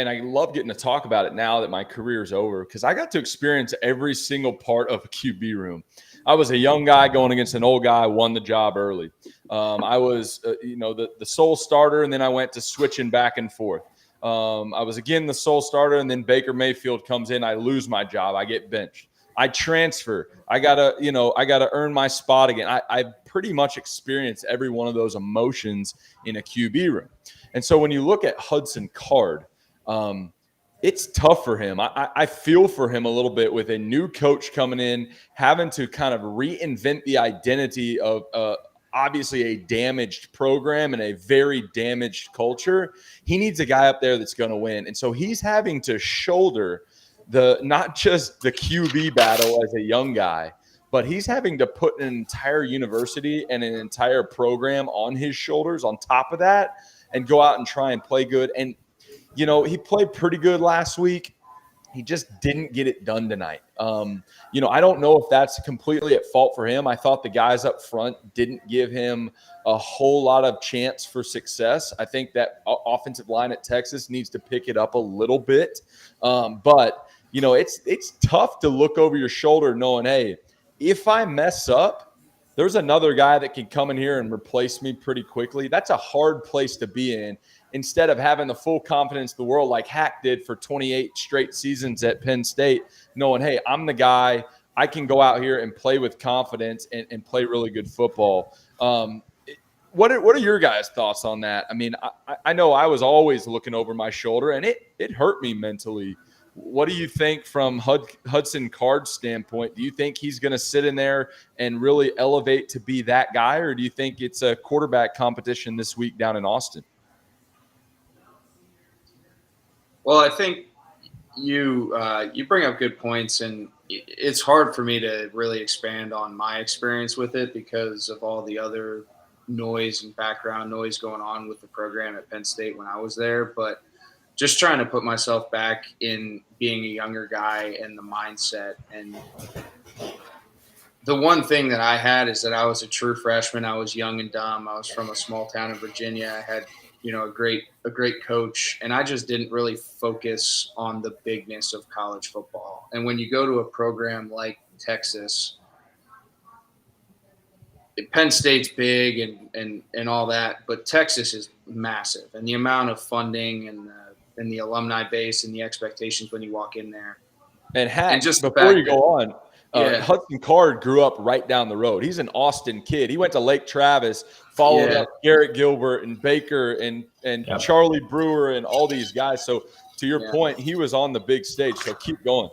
I love getting to talk about it now that my career is over, because I got to experience every single part of a QB room. I was a young guy going against an old guy, won the job early. I was, the sole starter, and then I went to switching back and forth. I was again the sole starter, and then Baker Mayfield comes in. I lose my job. I get benched. I transfer. I gotta earn my spot again. I pretty much experienced every one of those emotions in a QB room. And so when you look at Hudson Card, it's tough for him. I feel for him a little bit with a new coach coming in, having to kind of reinvent the identity of obviously a damaged program and a very damaged culture. He needs a guy up there that's going to win. And so he's having to shoulder not just the QB battle as a young guy, but he's having to put an entire university and an entire program on his shoulders on top of that and go out and try and play good. And, he played pretty good last week. He just didn't get it done tonight. I don't know if that's completely at fault for him. I thought the guys up front didn't give him a whole lot of chance for success. I think that offensive line at Texas needs to pick it up a little bit. But it's tough to look over your shoulder knowing, hey, if I mess up, there's another guy that can come in here and replace me pretty quickly. That's a hard place to be in, instead of having the full confidence of the world like Hack did for 28 straight seasons at Penn State, knowing, hey, I'm the guy. I can go out here and play with confidence and play really good football. What are your guys' thoughts on that? I mean, I know I was always looking over my shoulder, and it hurt me mentally. What do you think from Hudson Card's standpoint? Do you think he's going to sit in there and really elevate to be that guy, or do you think it's a quarterback competition this week down in Austin? Well, I think you bring up good points, and it's hard for me to really expand on my experience with it because of all the other noise and background noise going on with the program at Penn State when I was there. But just trying to put myself back in being a younger guy and the mindset. And the one thing that I had is that I was a true freshman. I was young and dumb. I was from a small town in Virginia. I had, a great coach, and I just didn't really focus on the bigness of college football. And when you go to a program like Texas, Penn State's big and all that, but Texas is massive, and the amount of funding and the alumni base and the expectations when you walk in there. And just before you go on, Hudson Card grew up right down the road. He's an Austin kid. He went to Lake Travis, followed up Garrett Gilbert and Baker and Charlie Brewer and all these guys. So to your point, he was on the big stage. So keep going.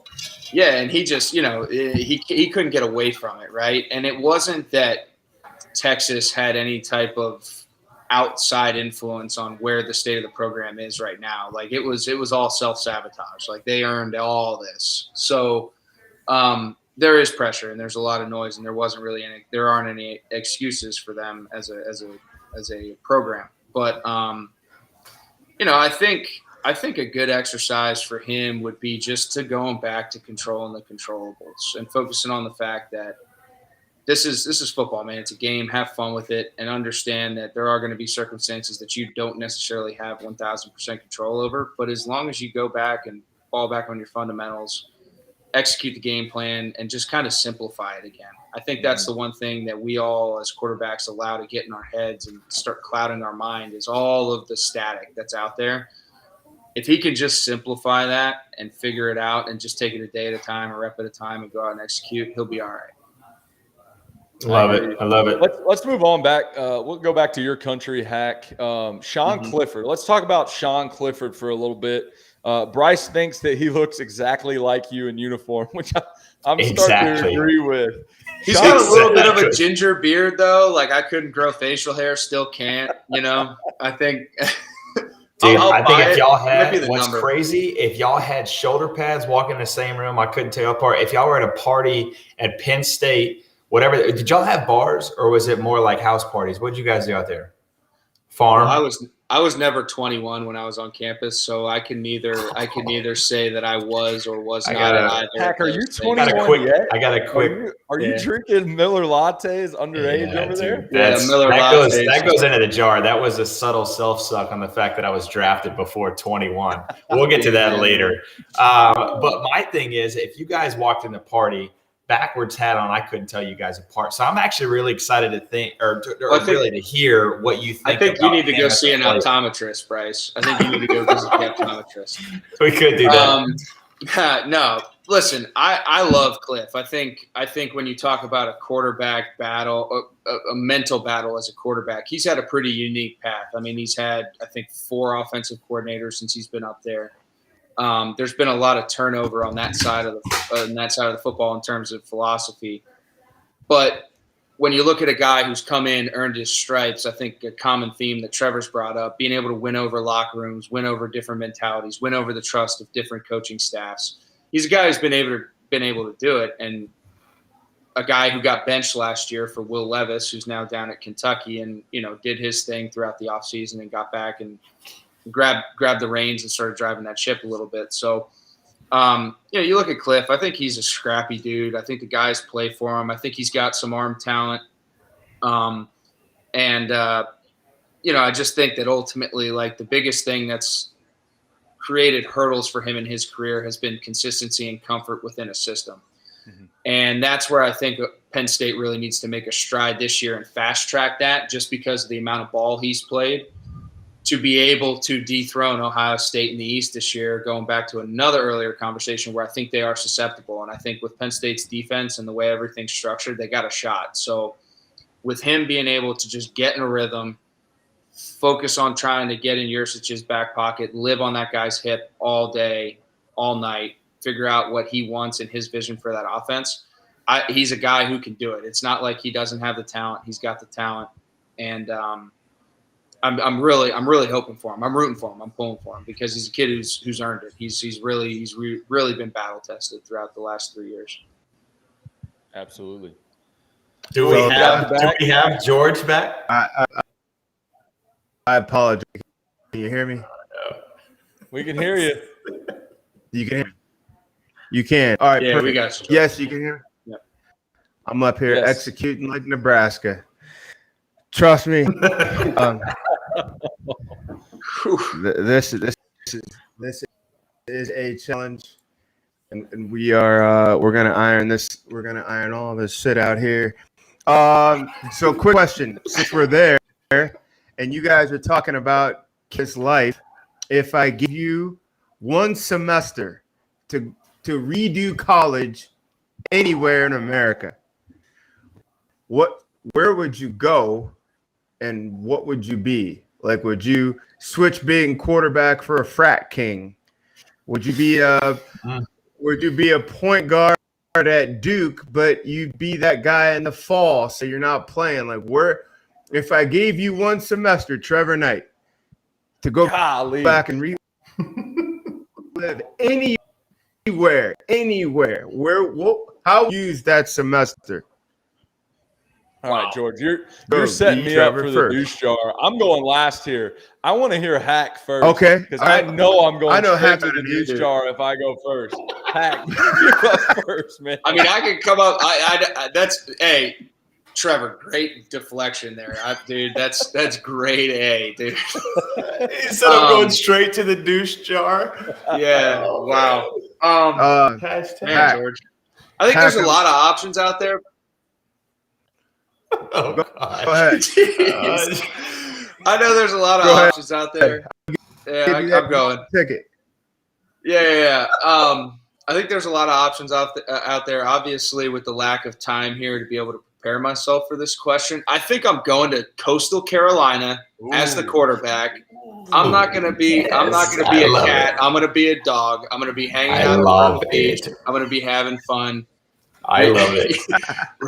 Yeah, and he just, he couldn't get away from it, right? And it wasn't that Texas had any type of outside influence on where the state of the program is right now. Like it was all self-sabotage. Like they earned all this. So there is pressure and there's a lot of noise, and there aren't any excuses for them as a program. But I think a good exercise for him would be just to going back to controlling the controllables and focusing on the fact that this is football, man. It's a game. Have fun with it, and understand that there are going to be circumstances that you don't necessarily have 1,000% control over. But as long as you go back and fall back on your fundamentals, execute the game plan, and just kind of simplify it again. I think that's the one thing that we all as quarterbacks allow to get in our heads and start clouding our mind is all of the static that's out there. If he can just simplify that and figure it out and just take it a day at a time, a rep at a time, and go out and execute, he'll be all right. Love it. I love it. Let's move on back. We'll go back to your country, Hack. Sean Clifford. Let's talk about Sean Clifford for a little bit. Bryce thinks that he looks exactly like you in uniform, which I'm starting to agree with. He's got a little bit of a ginger beard, though. Like, I couldn't grow facial hair, still can't. I think. Dude, I think if y'all had what's crazy, if y'all had shoulder pads walking in the same room, I couldn't tell you apart. If y'all were at a party at Penn State, whatever, did y'all have bars or was it more like house parties? What did you guys do out there? Farm? Well, I was never 21 when I was on campus, so I can neither say that I was or was not at either. Hack, are you 21 yet? I got a quick. Are you drinking Miller lattes underage over there? Miller lattes. That goes into the jar. That was a subtle self-suck on the fact that I was drafted before 21. We'll get to that later. But my thing is, if you guys walked in the party backwards hat on, I couldn't tell you guys apart. So I'm actually really excited to to hear what you think. I think you need to go see an optometrist, Bryce. I think you need to go visit the optometrist. We could do that. No, listen, I love Cliff. I think when you talk about a quarterback battle, a mental battle as a quarterback, he's had a pretty unique path. I mean, he's had, I think, 4 offensive coordinators since he's been up there. There's been a lot of turnover on that side of the football in terms of philosophy. But when you look at a guy who's come in, earned his stripes, I think a common theme that Trevor's brought up, being able to win over locker rooms, win over different mentalities, win over the trust of different coaching staffs. He's a guy who's been able to do it, and a guy who got benched last year for Will Levis, who's now down at Kentucky, and did his thing throughout the offseason and got back and grabbed the reins and started driving that ship a little bit. So, you look at Cliff. I think he's a scrappy dude. I think the guys play for him. I think he's got some arm talent. I just think that ultimately, like, the biggest thing that's created hurdles for him in his career has been consistency and comfort within a system. Mm-hmm. And that's where I think Penn State really needs to make a stride this year and fast track that, just because of the amount of ball he's played, to be able to dethrone Ohio State in the East this year, going back to another earlier conversation where I think they are susceptible. And I think with Penn State's defense and the way everything's structured, they got a shot. So with him being able to just get in a rhythm, focus on trying to get in Yurcich's back pocket, live on that guy's hip all day, all night, figure out what he wants and his vision for that offense, he's a guy who can do it. It's not like he doesn't have the talent. He's got the talent. And I'm really hoping for him. I'm rooting for him. I'm pulling for him because he's a kid who's earned it. He's really been battle tested throughout the last 3 years. Absolutely. Do we have George back? I apologize. Can you hear me? We can hear you. You can hear me? You can. All right. Yeah, perfect. we got you. Yes, you can hear me? Yep. I'm up here executing like Nebraska. Trust me. This is a challenge, and we're gonna iron this. We're gonna iron all this shit out here. So quick question, since we're there, and you guys are talking about his life, if I give you 1 semester to redo college anywhere in America, where would you go? And what would you be? Like, would you switch being quarterback for a frat king? Would you be a point guard at Duke, but you'd be that guy in the fall, so you're not playing? Like, if I gave you 1 semester, Trevor Knight, to go back and relive anywhere, how would you use that semester? All right, George, you're setting me up for the douche jar. I'm going last here. I want to hear Hack first. Okay. Because I know I'm going straight to the douche either. jar if I go first. Hack, you go first, man. I mean, I could come up. Trevor, great deflection there. Dude, that's grade A, dude. Instead of going straight to the douche jar. Yeah, wow. Man, George. I think there's a lot of options out there. Oh, God. Go ahead. I know there's a lot of options out there. Yeah, I'm going. Ticket. Yeah. I think there's a lot of options out there. Obviously, with the lack of time here to be able to prepare myself for this question. I think I'm going to Coastal Carolina as the quarterback. I'm not gonna be a cat. I'm gonna be a dog. I'm gonna be hanging out on the beach. I'm gonna be having fun. I love it.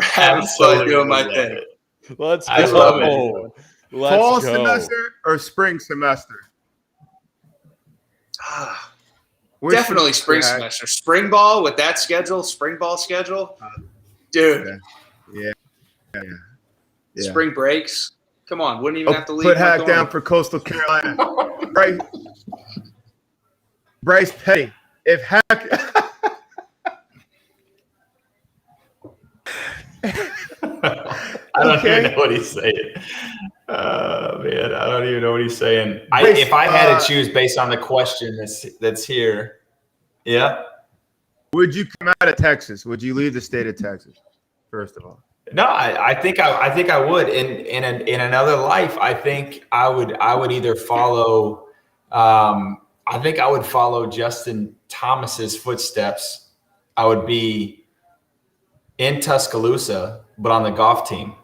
Having fun doing my thing. Let's go. I love it. Fall semester or spring semester? Definitely spring semester. Spring ball with that schedule, spring ball schedule. Dude. Yeah. Spring breaks. Come on, wouldn't even have to leave. Put Hack down for Coastal Carolina. Bryce Petty. If Hack I don't even know what he's saying. Man, I don't even know what he's saying. If I had to choose based on the question that's here, yeah. Would you come out of Texas? Would you leave the state of Texas? First of all. No, I think I would. In another life, I think I would either follow. I think I would follow Justin Thomas's footsteps. I would be in Tuscaloosa, but on the golf team.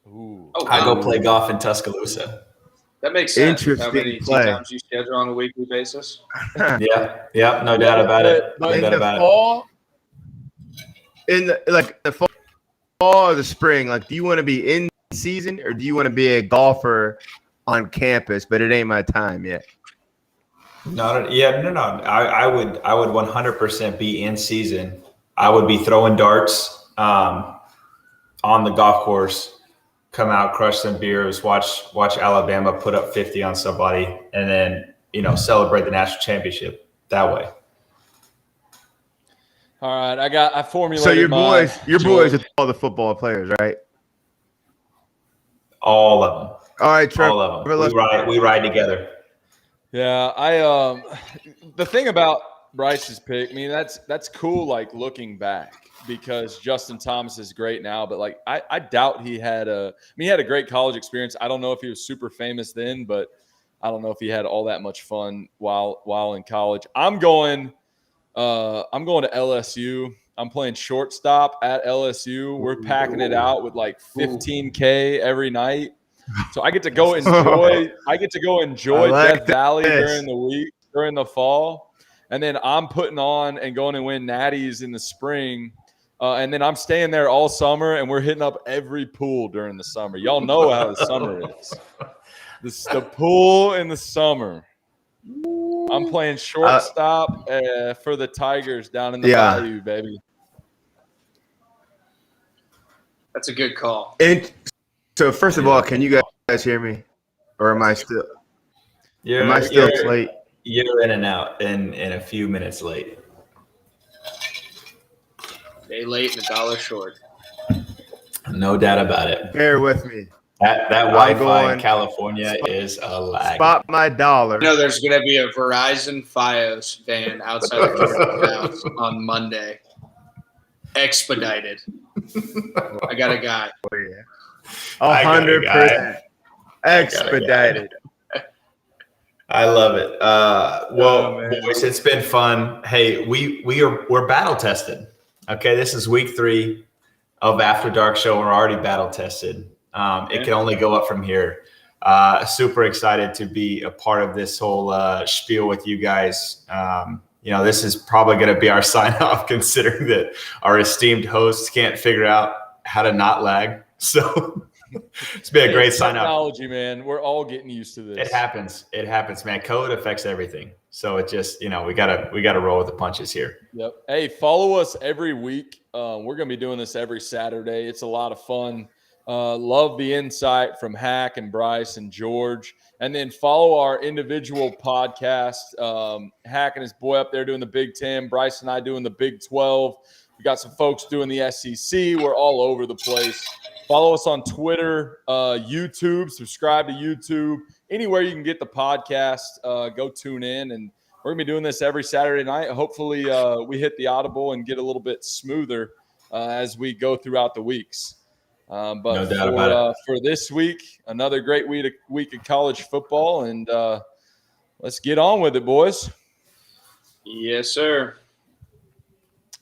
Ooh. I go play golf in Tuscaloosa. That makes sense. Interesting How many play. times you schedule on a weekly basis? Yeah, no doubt about it. No doubt about it. In the fall or the spring, like, do you want to be in season or do you want to be a golfer on campus? But it ain't my time yet. No. I would 100% be in season. I would be throwing darts on the golf course. Come out, crush some beers, watch Alabama put up 50 on somebody, and then celebrate the national championship that way. All right, I formulated. So your boys with all the football players, right? All of them. All right, Trevor. All of them. We ride together. Yeah, the thing about Bryce's pick, I mean, that's cool. Like, looking back, because Justin Thomas is great now, but like I doubt he had a great college experience. I don't know if he was super famous then, but I don't know if he had all that much fun while in college. I'm going to LSU. I'm playing shortstop at LSU. We're packing it out with like 15K every night. So I get to go enjoy. Death Valley during the week, during the fall, and then I'm putting on and going to win natties in the spring, and then I'm staying there all summer, and we're hitting up every pool during the summer. Y'all know how the summer is. The pool in the summer. I'm playing shortstop for the Tigers down in the Bayou, baby. That's a good call. So first of all, can you guys hear me, or am I still? Am I still late? You're in and out, and a few minutes late. Day late and $1 short. No doubt about it. Bear with me. That Wi-Fi in California is a lag. Spot my dollar. No, there's going to be a Verizon Fios van outside of George's house on Monday. Expedited. I got a guy. Oh, yeah. 100% expedited. I love it. Boys, it's been fun. Hey, we're battle tested. Okay, this is week 3 of After Dark Show. We're already battle tested. It can only go up from here. Super excited to be a part of this whole spiel with you guys. This is probably going to be our sign off, considering that our esteemed hosts can't figure out how to not lag. So it's been a great sign off. Technology, man. We're all getting used to this. It happens, man. Code affects everything. So it just, we gotta roll with the punches here. Yep. Hey, follow us every week. We're gonna be doing this every Saturday. It's a lot of fun. Love the insight from Hack and Bryce and George. And then follow our individual podcast. Hack and his boy up there doing the Big 10. Bryce and I doing the Big 12. We got some folks doing the SEC. We're all over the place. Follow us on Twitter, YouTube. Subscribe to YouTube. Anywhere you can get the podcast, go tune in. And we're going to be doing this every Saturday night. Hopefully we hit the audible and get a little bit smoother as we go throughout the weeks. But no doubt about it. For this week, another great week of college football. And let's get on with it, boys. Yes, sir.